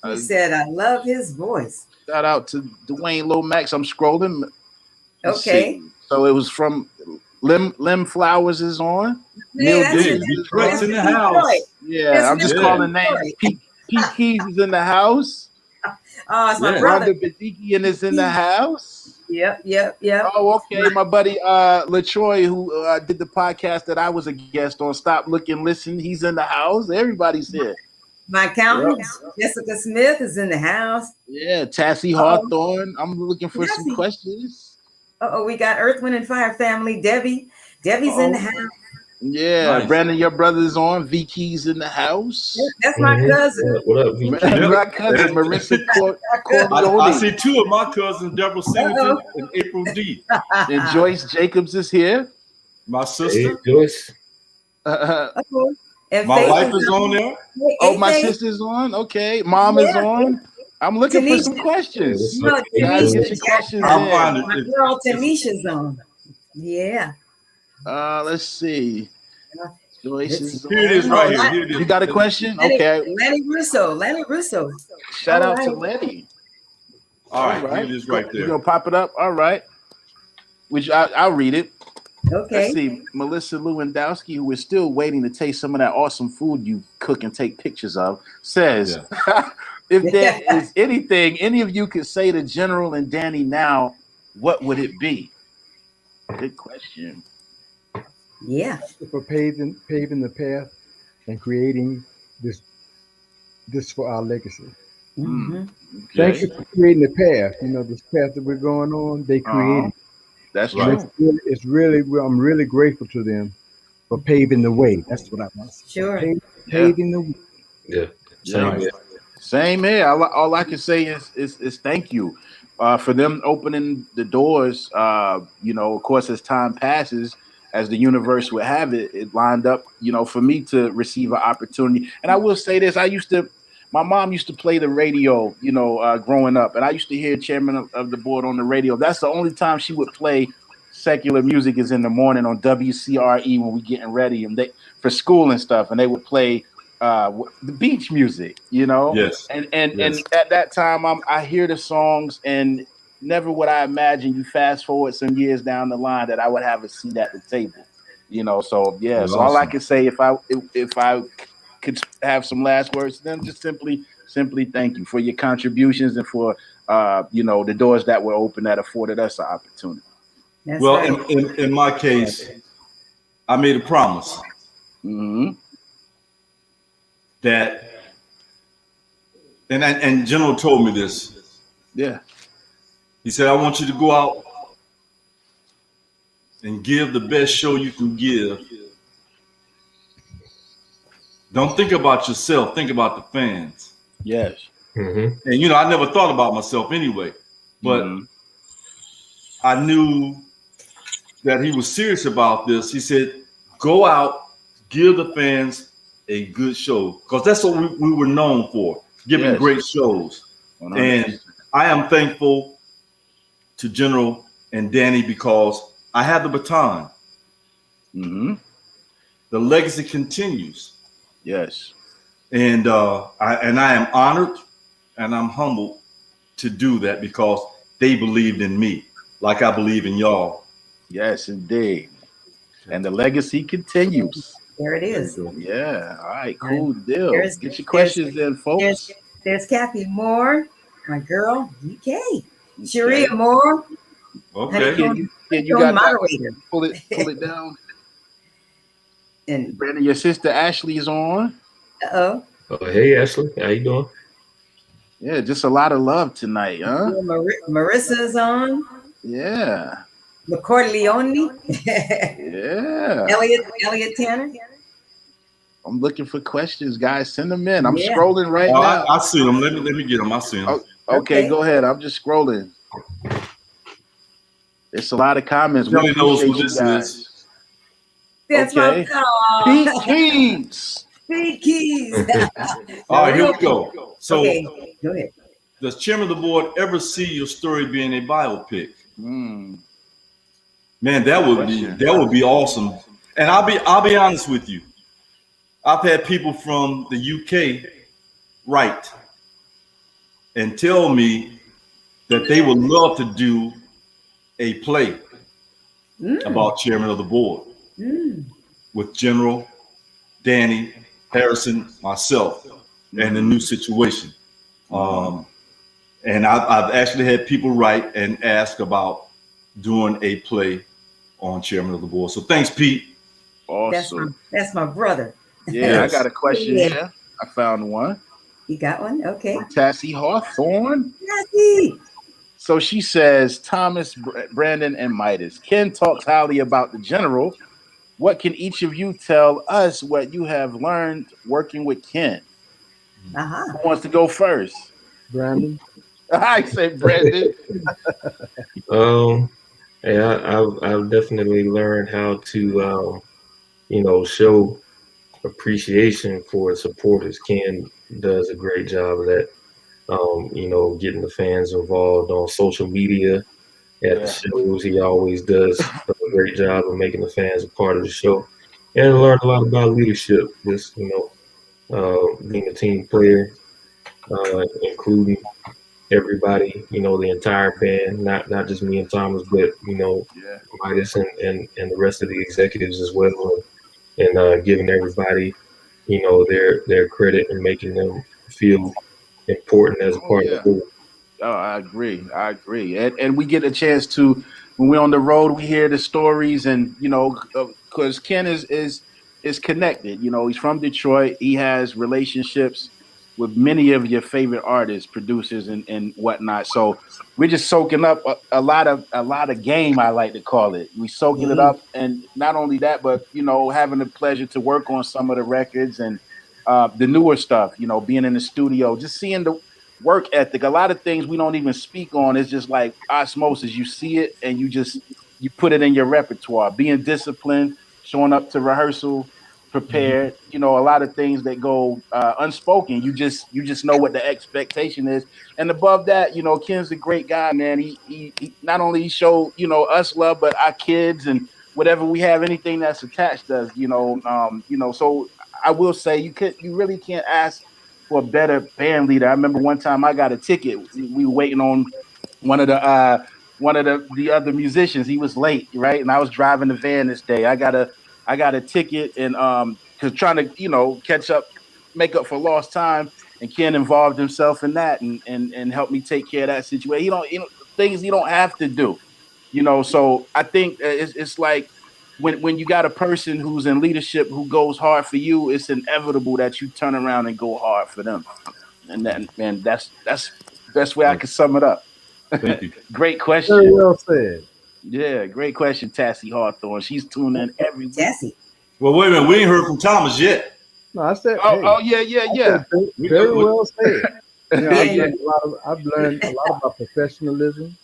He said, "I love his voice." Shout out to Dwayne Lomax. I'm scrolling. Let's Okay. see. So it was from Lim Flowers is on. Neil that's Diaz it. is Detroit's in the Detroit. house. Yeah, That's I'm just Detroit. calling names. Pete Keys is in the house. Oh, it's my Yeah. brother. Rhonda Badikian is in the house. Yep. Oh, okay. My buddy LaTroy, who did the podcast that I was a guest on, Stop, Look, and Listen. He's in the house. Everybody's here. My accountant, Jessica Smith, is in the house. Yeah, Tassie Hawthorne. I'm looking for some Tassie. questions. We got Earth, Wind, and Fire family. Debbie's in the house. Yeah, Nice. Brandon, your brother's on. Vicky's in the house. That's my cousin. What up, VK? My cousin, Marissa I Corleone. see two of my cousins, Deborah Singleton and April D. And Joyce Jacobs is here. My Hey, sister. Joyce. And My Faith wife is on there. Oh, my Faith. sister's on. Okay, Mom is Yeah. on. I'm looking for some Tanisha. questions. No, Guys, get Tanisha. your questions I'll in. find My it. girl Tanisha's on. Yeah. Let's see. Joyce is Here it is on. right here. Here it is. You got a question? Okay. Lenny Russo. Shout out to All right. Lenny. All right, here it is right You there. gonna pop it up? All right. Which I'll read it. Okay. Let's see. Melissa Lewandowski, who is still waiting to taste some of that awesome food you cook and take pictures of, says, if there is anything any of you could say to General and Danny now, what would it be? Good question. Yeah. For paving the path and creating this for our legacy. Mhm. Thank you for creating the path. You know, this path that we're going on, they created. That's Right. true. It's really, I'm really grateful to them for paving the way. That's what I want to say. Sure. Paving the way. Yeah. Yeah. Same here. All I can say is thank you for them opening the doors. You know, of course, as time passes, as the universe would have it, it lined up, you know, for me to receive an opportunity. And I will say this: my mom used to play the radio, you know, growing up, and I used to hear Chairman of the Board on the radio. That's the only time she would play secular music is in the morning on WCRE when we getting ready and for school and stuff, and they would play the beach music, you know. Yes. And at that time, I hear the songs, and never would I imagine, you fast forward some years down the line, that I would have a seat at the table, you know. So yeah. That's so all I awesome. can say, if I could have some last words to them, just simply thank you for your contributions and for you know, the doors that were open that afforded us an opportunity. That's Well, right. in my case, I made a promise that, and General told me this. Yeah. He said, I want you to go out and give the best show you can give. Don't think about yourself, think about the fans. Yes. And you know, I never thought about myself anyway, but I knew that he was serious about this. He said, go out, give the fans a good show, because that's what we were known for, giving Yes. great shows. 100%. And I am thankful to General and Danny because I have the baton. The legacy continues. Yes. And I am honored and I'm humbled to do that because they believed in me like I believe in y'all. Yes, indeed. And the legacy continues. There it is. Yeah. All right. Cool deal. There's- Get your questions in, folks. There's Kathy Moore, my girl, DK. Sharia Moore. Okay. You got moderator. that? Pull it down. And Brandon, your sister Ashley is on. Oh, hey, Ashley. How you doing? Yeah, just a lot of love tonight, huh? Marissa's on. Yeah. McCord Leone. Yeah. Elliot Tanner. I'm looking for questions, guys. Send them in. I'm scrolling right now. I see them. Let me get them. I see them. Okay, go ahead. I'm just scrolling. There's a lot of comments. Shelly knows who this is. That's okay. Pete Keys. Pete Keys. All right, here we go. So, go ahead. Does Chairman of the Board ever see your story being a biopic? Man, that would be awesome. And I'll be honest with you. I've had people from the UK write and tell me that they would love to do a play about Chairman of the Board with General, Danny, Harrison, myself, and the new situation. And I've actually had people write and ask about doing a play on Chairman of the Board. So thanks, Pete. Awesome. That's my brother. Yeah, I got a question here. I found one. You got one? Okay. Tassie Hawthorne. Tassie. So she says, Thomas, Brandon, and Midas. Ken talks highly about the general. What can each of you tell us what you have learned working with Ken? Who wants to go first? Brandon. I say Brandon. Hey, I've definitely learned how to, show appreciation for supporters. Ken does a great job of that. Getting the fans involved on social media at the shows. He always does a great job of making the fans a part of the show. And I learned a lot about leadership, just, being a team player, including everybody, the entire band, not just me and Thomas, but, Midas and the rest of the executives as well. And giving everybody, their credit and making them feel important as a part of the group. Oh, I agree. And we get a chance to, when we're on the road, we hear the stories, and because Ken is connected. He's from Detroit. He has relationships with many of your favorite artists, producers, and whatnot. So we're just soaking up a lot of game, I like to call it. We soaking it up, and not only that, but having the pleasure to work on some of the records and the newer stuff. Being in the studio, just seeing the work ethic. A lot of things we don't even speak on. It's just like osmosis. You see it and you put it in your repertoire. Being disciplined, showing up to rehearsal prepared. A lot of things that go unspoken. You just know what the expectation is. And above that, Ken's a great guy, man. He not only showed us love, but our kids and whatever we have, anything that's attached to us. So I will say you really can't ask for a better band leader. I remember one time I got a ticket. We were waiting on one of the other musicians. He was late, right? And I was driving the van this day. I got a ticket, and because trying to catch up, make up for lost time. And Ken involved himself in that and helped me take care of that situation. Things you don't have to do. So I think it's like when you got a person who's in leadership who goes hard for you, it's inevitable that you turn around and go hard for them. And that's the best way I can sum it up. Thank you. Great question. Very well said. Yeah, great question, Tassie Hawthorne. She's tuning in every week. Tassie. Well, wait a minute. We ain't heard from Thomas yet. No, I said. Yeah. Very well said. I've learned a lot about professionalism.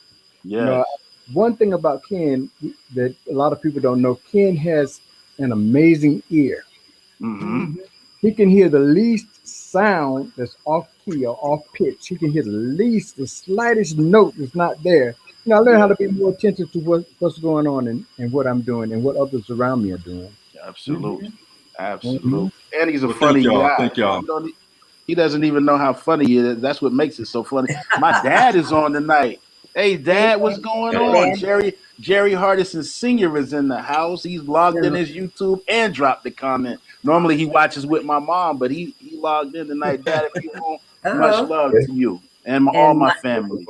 Yeah. One thing about Ken that a lot of people don't know, Ken has an amazing ear. Mm-hmm. He can hear the least sound that's off key or off pitch. He can hear the slightest note that's not there. I learned how to be more attentive to what's going on and what I'm doing and what others around me are doing. Absolutely. Mm-hmm. Absolutely. And he's a funny guy. Thank y'all. He doesn't even know how funny he is. That's what makes it so funny. My dad is on tonight. Hey, Dad, what's going on? Jerry Hardison Sr. is in the house. He's logged in his YouTube and dropped the comment. Normally he watches with my mom, but he logged in tonight. Dad, if you want, much love to you and all my family.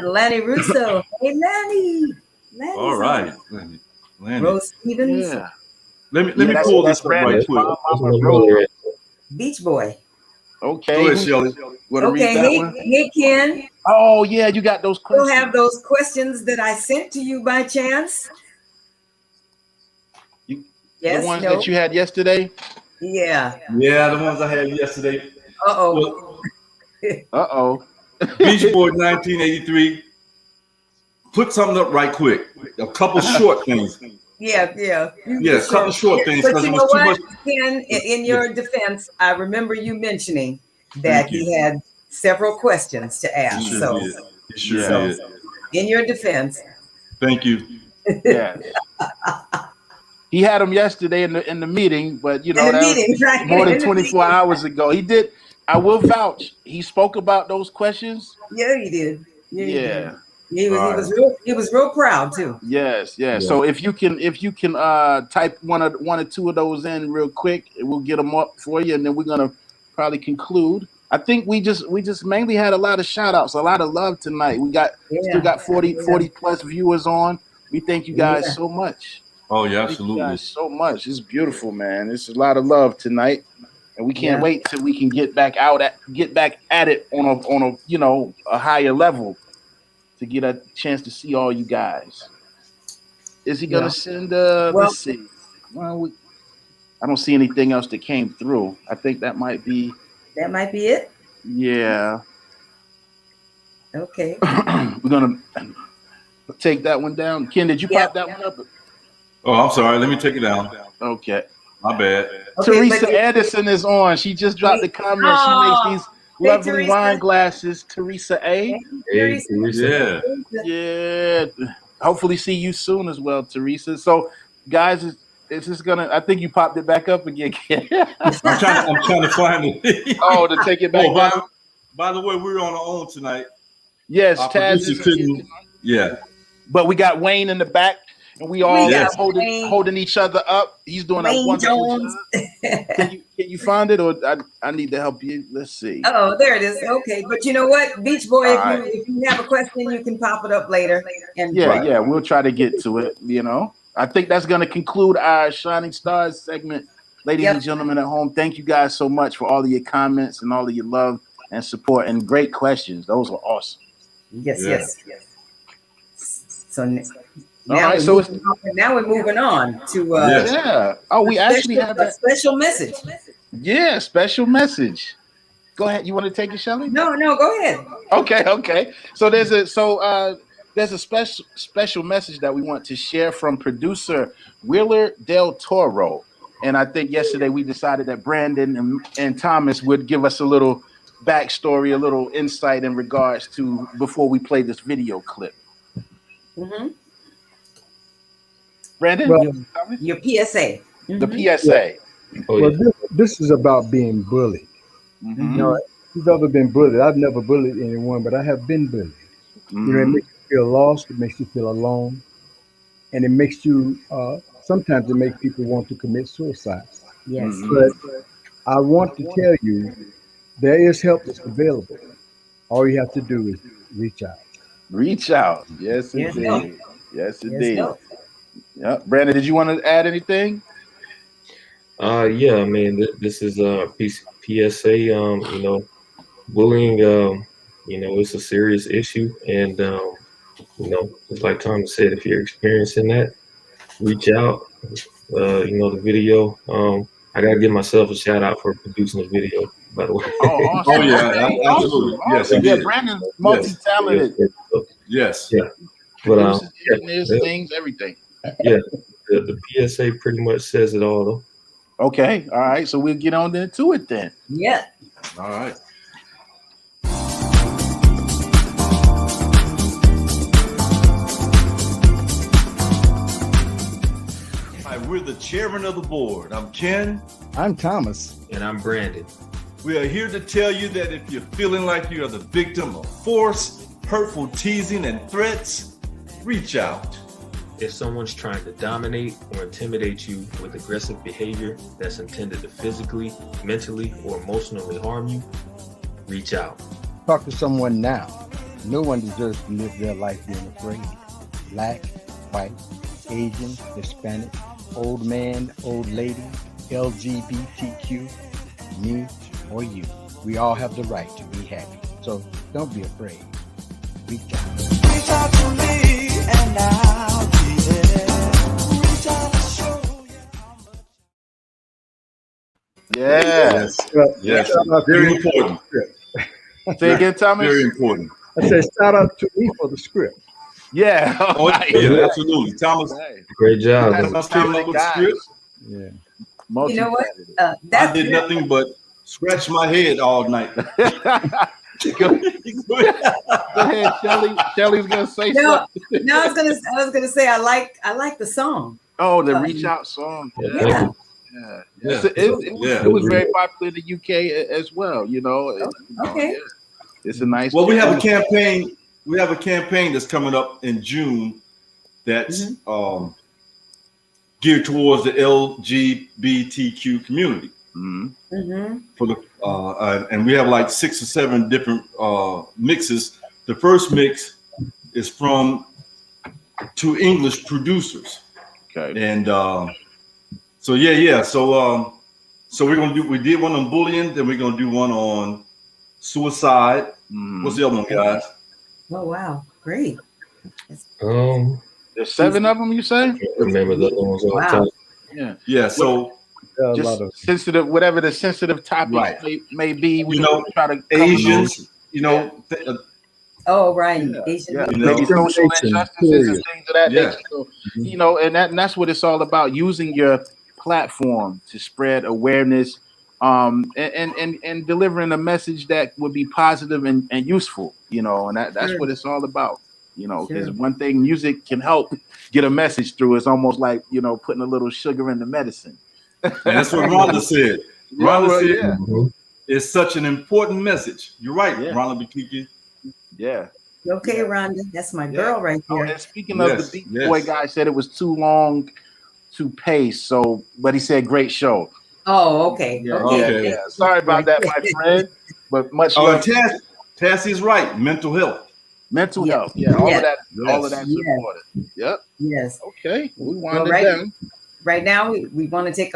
Lanny Russo. Hey, Lanny. All right. Lanny. Rose Stevens. Yeah. Let me pull this up right quick. Beach Boy. Okay. Go ahead, Shelly. Hey, Ken. Oh, yeah, you got those questions. You have those questions that I sent to you by chance? The ones that you had yesterday? Yeah. Yeah, the ones I had yesterday. Uh-oh. Uh-oh. Beach Boy 1983. Put something up right quick. A couple short things. Yeah. Yeah, a couple short things But because you it know was too what, much. Ken, in your defense, I remember you mentioning that Thank you. he had several questions to ask. He sure So, did. He sure so did. in your defense. Thank you. Yes. He had them yesterday in the meeting, but you know In the that meeting, was right? more than In the 24 meeting. hours ago. He did. I will vouch. He spoke about those questions. Yeah, he did. Yeah, he did. Yeah. He was real proud too. Yes. So if you can type one or two of those in real quick, we'll get them up for you, and then we're gonna probably conclude. I think we just mainly had a lot of shout outs, a lot of love tonight. We still got 40 plus viewers on. We thank you guys so much. Oh yeah, Thank absolutely. you guys so much. It's beautiful, man. It's a lot of love tonight, and we can't wait till we can get back at it on a higher level to get a chance to see all you guys. Is he gonna send? Let's see. Well, I don't see anything else that came through. I think that might be it. Yeah. Okay. We're gonna take that one down. Ken, did you pop that one up? Oh, I'm sorry. Let me take it down. Okay. My bad. Okay, Teresa Anderson is on. She just dropped the comment. She makes these lovely wine glasses. Teresa A. Hey, Teresa. Yeah. Hopefully see you soon as well, Teresa. So, guys, it's just gonna. I think you popped it back up again. I'm trying to find it. Oh, to take it back down. By the way, we're on our own tonight. Yes, Our Tazz producer couldn't. Yeah. But we got Wayne in the back, and we all holding each other up. He's doing a wonderful job. Can you find it, or I need to help you? Let's see. Oh, there it is. Okay, but you know what, Beach Boy, if you have a question, you can pop it up later. And yeah, we'll try to get to it. I think that's going to conclude our Shining Stars segment. Ladies and gentlemen at home, thank you guys so much for all of your comments and all of your love and support and great questions. Those were awesome. Yes. So now we're moving on to Oh, we actually have a special message. Yeah, special message. Go ahead. You want to take it, Shelly? No, go ahead. Okay. So there's a special message that we want to share from producer Wheeler Del Toro. And I think yesterday we decided that Brandon and Thomas would give us a little backstory, a little insight in regards to before we play this video clip. Mm-hmm. Brandon, your PSA. Mm-hmm. The PSA. Well, this is about being bullied. Mm-hmm. You know, if you've ever been bullied, I've never bullied anyone, but I have been bullied. Mm-hmm. You know, it makes you feel lost. It makes you feel alone, and it makes you. Sometimes it makes people want to commit suicide. Yes. But I want to tell you, there is help that's available. All you have to do is reach out. Reach out. Yes, indeed. Yes, indeed. Yeah, Brandon, did you want to add anything? Yeah, I mean, this is a PSA. Bullying. It's a serious issue, and just like Thomas said, if you're experiencing that, reach out. The video. I gotta give myself a shout out for producing the video, by the way. Oh, awesome. Oh yeah, absolutely. Awesome. Yes, Brandon's multi-talented. Yes. Yeah. But things, everything. Yeah, the PSA pretty much says it all, though. Okay, all right. So we'll get on into it then. Yeah. All right. Hi, we're the chairman of the board. I'm Ken. I'm Thomas. And I'm Brandon. We are here to tell you that if you're feeling like you are the victim of force, hurtful teasing, and threats, reach out. If someone's trying to dominate or intimidate you with aggressive behavior that's intended to physically, mentally, or emotionally harm you, reach out. Talk to someone now. No one deserves to live their life being afraid. Black, white, Asian, Hispanic, old man, old lady, LGBTQ, me or you. We all have the right to be happy. So don't be afraid. Reach out. Reach out to me and I'll be there. Reach out to show you how much. Yeah. Yes. Very important. Say again, Thomas. Very important. I said shout out to me for the script. Yeah. Oh, yeah, absolutely. Thomas, Great job. Thomas came up with the script. Yeah. You know what? I did nothing but scratch my head all night. Go ahead, Shelly. Shelly's gonna say something. No, I was gonna say I like the song. Oh, the Reach Out song. Yeah. It was very popular in the UK as well. You know. Okay. It's a nice. Well, we have a campaign. We have a campaign that's coming up in June that's geared towards the LGBTQ community. For the and we have like 6 or 7 different mixes. The first mix is from 2 English producers. Okay. And so so we did one on bullying, then we're gonna do one on suicide. What's the other one, guys? Oh wow, great. There's 7 of them, you say? I can't remember the other ones off the top. Yeah. So just sensitive, whatever the sensitive topic may be. We try to Asians, Oh right, Asian, maybe social injustices and things of that nature. So, and that's what it's all about: using your platform to spread awareness, and delivering a message that would be positive and useful. And that's what it's all about. Because one thing music can help get a message through is almost like putting a little sugar in the medicine. And that's what Rhonda said. Rhonda said it's such an important message. You're right, Rhonda Bikiki. Yeah. Okay, Rhonda, that's my girl right there. And speaking of the Beat Boy guy, said it was too long to pace. But he said great show. Oh, okay. Yeah. Sorry about that, my friend. But much love. Tassie's right. Mental health. Mental health. Yeah. All of that. All of that's important. Yep. Yes. Okay. We wind it down. Right now, we want to take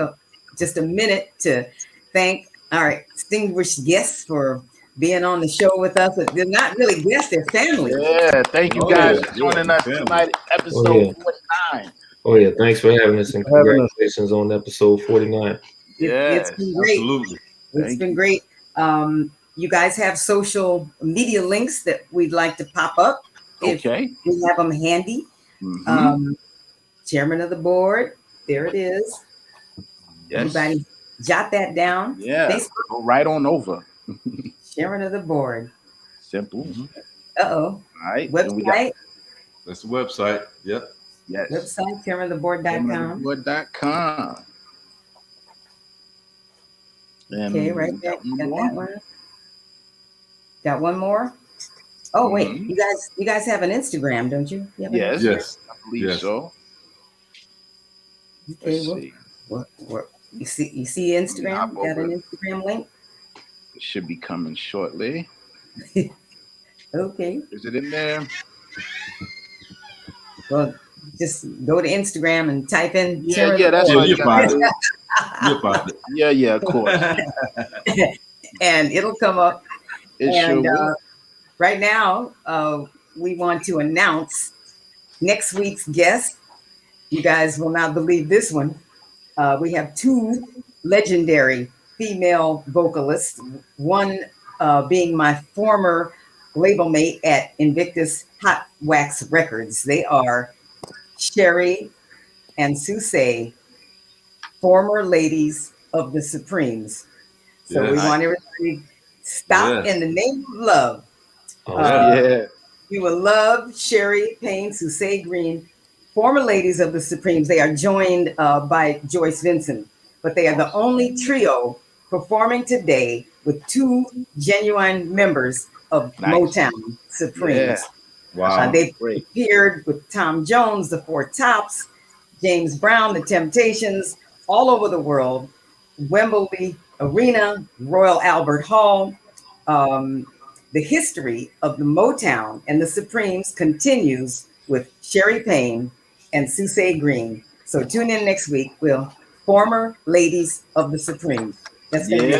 just a minute to thank our distinguished guests for being on the show with us. They're not really guests, they're family. Yeah, thank you guys for joining us tonight, episode 49. Oh yeah, thanks for having us and congratulations on episode 49. It's been great. Absolutely. It's been great. You guys have social media links that we'd like to pop up. Okay. We have them handy. Chairman of the board. There it is. Yes. Everybody jot that down. Yeah. Go right on over. Chairman of the board. Simple. All right. Website. That's the website. Yep. Yes. Website, chairmanoftheboard.com. Chairmanoftheboard.com. Okay, right there. Got that one. Got one more. Oh wait, you guys have an Instagram, don't you? Yes. I believe so. Okay, what you see Instagram? Got an Instagram link? It should be coming shortly. Okay. Is it in there? Well, just go to Instagram and type in. That's what you find it. You'll find it. Yeah, of course. And it'll come up. It sure right now, we want to announce next week's guest. You guys will not believe this one. We have 2 legendary female vocalists, one being my former label mate at Invictus Hot Wax Records. They are Sherry and Susay, former ladies of the Supremes. So we want everybody to stop in the name of love. You will love Sherry Payne, Susay Green, former ladies of the Supremes. They are joined by Joyce Vincent, but they are the only trio performing today with 2 genuine members of Motown Supremes. Wow. They've appeared with Tom Jones, the Four Tops, James Brown, the Temptations, all over the world, Wembley Arena, Royal Albert Hall. The history of the Motown and the Supremes continues with Sherry Payne and Susay Green. So tune in next week. We'll former ladies of the Supremes. That's gonna be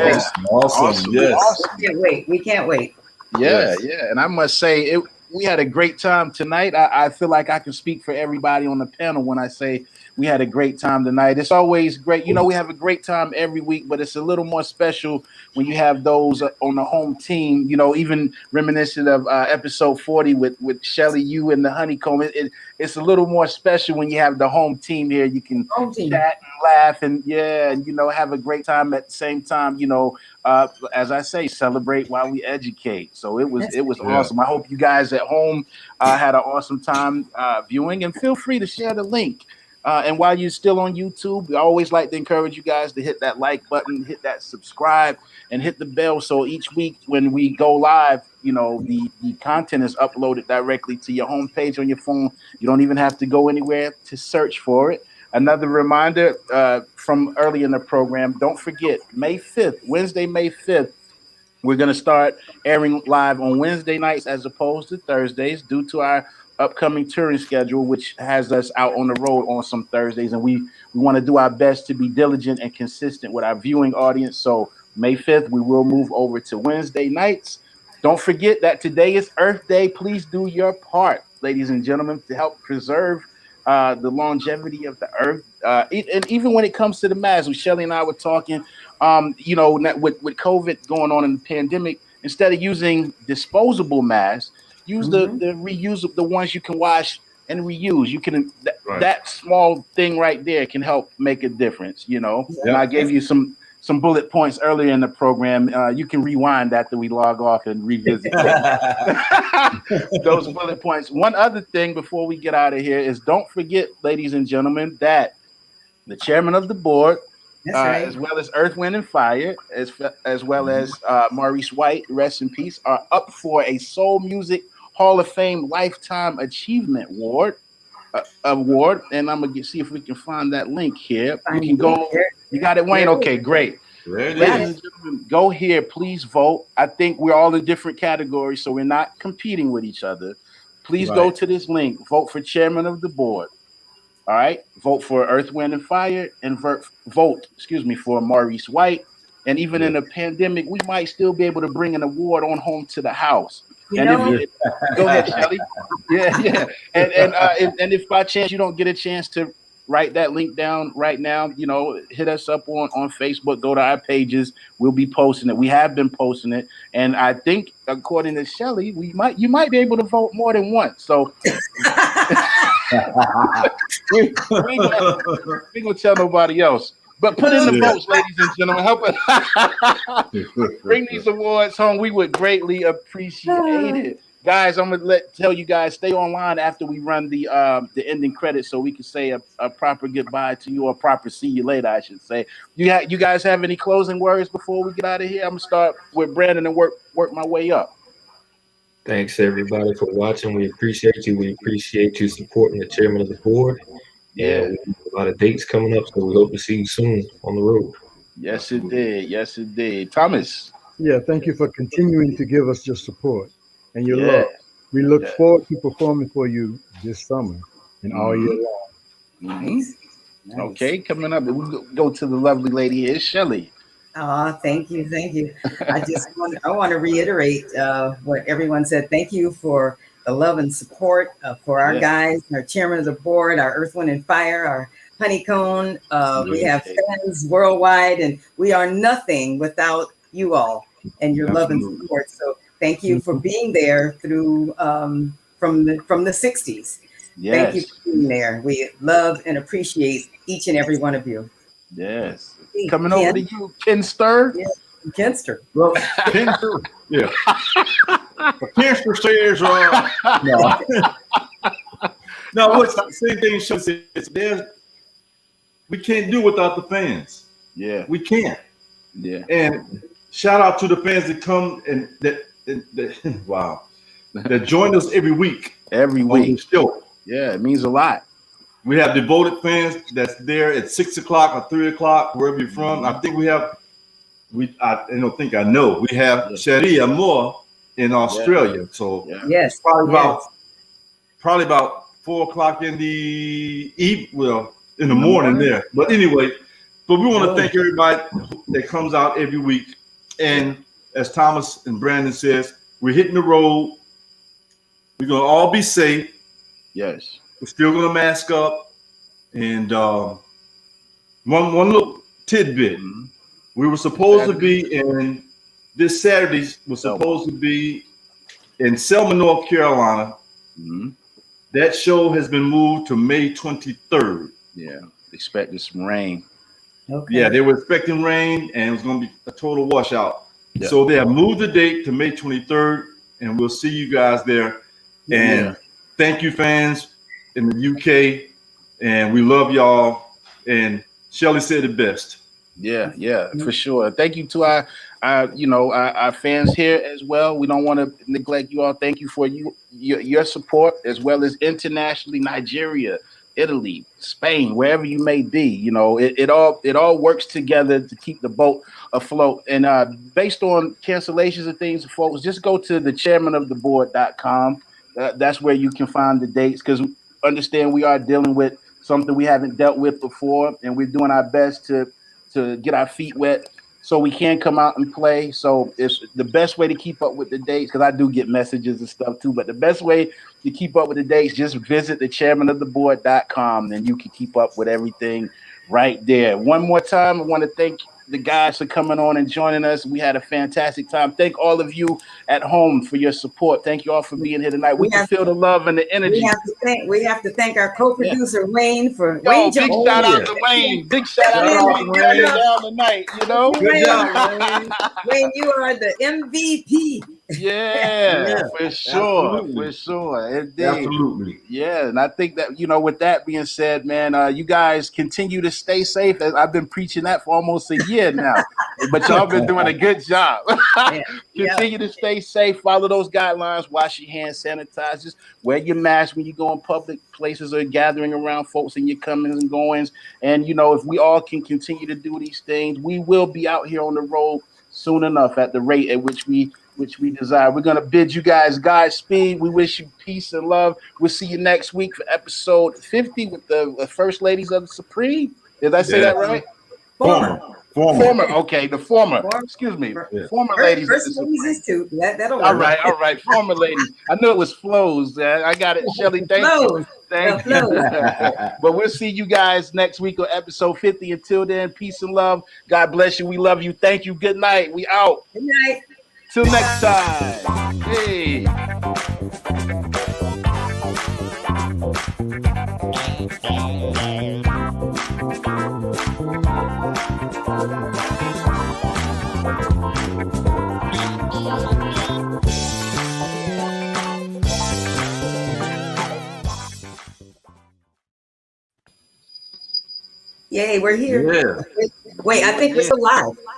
awesome. Yes. Awesome. We can't wait. Yeah. And I must say we had a great time tonight. I feel like I can speak for everybody on the panel when I say We had a great time tonight. It's always great. You know, we have a great time every week, but it's a little more special when you have those on the home team. You know, even reminiscent of episode 40 with Shelly, you and the Honeycomb. It's a little more special when you have the home team here. You can chat and laugh and and you know, have a great time at the same time. You know, as I say, celebrate while we educate. So it was awesome. I hope you guys at home had an awesome time viewing, and feel free to share the link. And while you're still on YouTube, we always like to encourage you guys to hit that like button, hit that subscribe, and hit the bell. So each week when we go live, you know, the content is uploaded directly to your homepage on your phone. You don't even have to go anywhere to search for it. Another reminder from early in the program, don't forget, May 5th, Wednesday, May 5th, we're going to start airing live on Wednesday nights as opposed to Thursdays due to our upcoming touring schedule, which has us out on the road on some Thursdays. And we want to do our best to be diligent and consistent with our viewing audience. So May 5th, we will move over to Wednesday nights. Don't forget that today is Earth Day. Please do your part, ladies and gentlemen, to help preserve the longevity of the earth. And even when it comes to the masks, when Shelly and I were talking, you know, with COVID going on in the pandemic, instead of using disposable masks, use the reuse of the ones you can wash and reuse. You can that small thing right there can help make a difference, you know. And I gave you some bullet points earlier in the program. You can rewind after we log off and revisit those bullet points. One other thing before we get out of here is don't forget, ladies and gentlemen, that the chairman of the board, as well as Earth, Wind, and Fire, as well as Maurice White, rest in peace, are up for a Soul Music Hall of Fame Lifetime Achievement Award. And I'm gonna see if we can find that link here. You can go. You got it, Wayne? Okay, great. Ladies and gentlemen, go here. Please vote. I think we're all in different categories, so we're not competing with each other. Please go to this link. Vote for chairman of the board. All right. Vote for Earth, Wind, and Fire, and vote for Maurice White. And even in a pandemic, we might still be able to bring an award on home to the house. Go ahead, Shelly. Yeah. And if by chance you don't get a chance to write that link down right now, you know, hit us up on Facebook, go to our pages. We'll be posting it. We have been posting it. And I think, according to Shelly, you might be able to vote more than once. So we ain't gonna tell nobody else. But put in the votes, ladies and gentlemen. Help us bring these awards home. We would greatly appreciate it. Guys, I'm gonna tell you guys, stay online after we run the ending credits so we can say a proper goodbye to you, or a proper see you later, I should say. You guys have any closing words before we get out of here? I'm gonna start with Brandon and work my way up. Thanks everybody for watching. We appreciate you. We appreciate you supporting the chairman of the board. Yeah, we have a lot of dates coming up, so we hope to see you soon on the road. Yes, it did. Yes, it did. Thomas. Yeah, thank you for continuing to give us your support and your love. We look forward to performing for you this summer and all year long. Nice. Okay, coming up, we go to the lovely lady here, Shelly. Oh, thank you. I want to reiterate what everyone said. Thank you for the love and support for our guys, our chairman of the board, our Earth, Wind, and Fire, our Honeycomb. We have fans worldwide, and we are nothing without you all and your love and support. So thank you for being there through from the 60s. Thank you for being there. We love and appreciate each and every one of you. Yes. Coming over to you, Kenster. Yeah, Kenster. Well, Kenster, yeah. Kenster says, no, what's the same thing she says? We can't do without the fans. Yeah, we can't. Yeah, and shout out to the fans that come and that that join us every week. Every week, show. Yeah, it means a lot. We have devoted fans that's there at 6 o'clock or 3 o'clock, wherever you're from. I think we have. I don't think I know. We have Sharia Moore in Australia. So yes, probably about 4 o'clock in the in the morning there. But anyway, but we want to thank everybody that comes out every week. And as Thomas and Brandon says, we're hitting the road. We're gonna all be safe. Yes. We're still gonna mask up. And one little tidbit. Mhm. We were supposed to be in this Saturday was supposed to be in Selma, North Carolina. Mhm. That show has been moved to May 23rd. Yeah, expecting some rain. Okay. Yeah, they were expecting rain, and it was going to be a total washout. Yeah. So they have moved the date to May 23rd, and we'll see you guys there. And Yeah. thank you, fans in the UK, and we love y'all. And Shelly said it best. Yeah, yeah, for sure. Thank you to our fans here as well. We don't want to neglect you all. Thank you for your support, as well as internationally, Nigeria, Italy, Spain, wherever you may be. You know, it all works together to keep the boat afloat. And based on cancellations and things, folks, just go to the chairmanoftheboard.com. That's where you can find the dates, because understand we are dealing with something we haven't dealt with before, and we're doing our best to get our feet wet so we can come out and play. So it's the best way to keep up with the dates, because I do get messages and stuff too, but the best way to keep up with the dates, just visit the chairmanoftheboard.com, and you can keep up with everything right there. One more time, I want to thank the guys for coming on and joining us. We had a fantastic time. Thank all of you at home for your support. Thank you all for being here tonight. We can feel the love and the energy. We have to thank our co-producer Wayne for Big Jones. shout out to Wayne. Big shout out to Wayne. Getting it down tonight, you know. Good job, Wayne. You are the MVP. Yeah, for sure. Absolutely. For sure. Indeed. Absolutely. Yeah, and I think that, with that being said, man, you guys continue to stay safe. I've been preaching that for almost a year now, but y'all been doing a good job. Continue to stay safe, follow those guidelines, wash your hands, sanitize, just wear your mask when you go in public places or gathering around folks in your comings and goings. And, if we all can continue to do these things, we will be out here on the road soon enough at the rate at which we desire. We're going to bid you guys Godspeed. We wish you peace and love. We'll see you next week for episode 50 with the First Ladies of the Supreme. Did I say that right? Former. Okay, the former. Excuse me. Yeah. Former ladies. First ladies is two. That'll work. All right. Former ladies. I knew it was flows. I got it, Shelly. Thank you. Thank you. But we'll see you guys next week on episode 50. Until then, peace and love. God bless you. We love you. Thank you. Good night. We out. Good night. Till next time. Hey. Yay, we're here. Yeah. Wait, I think we're still live.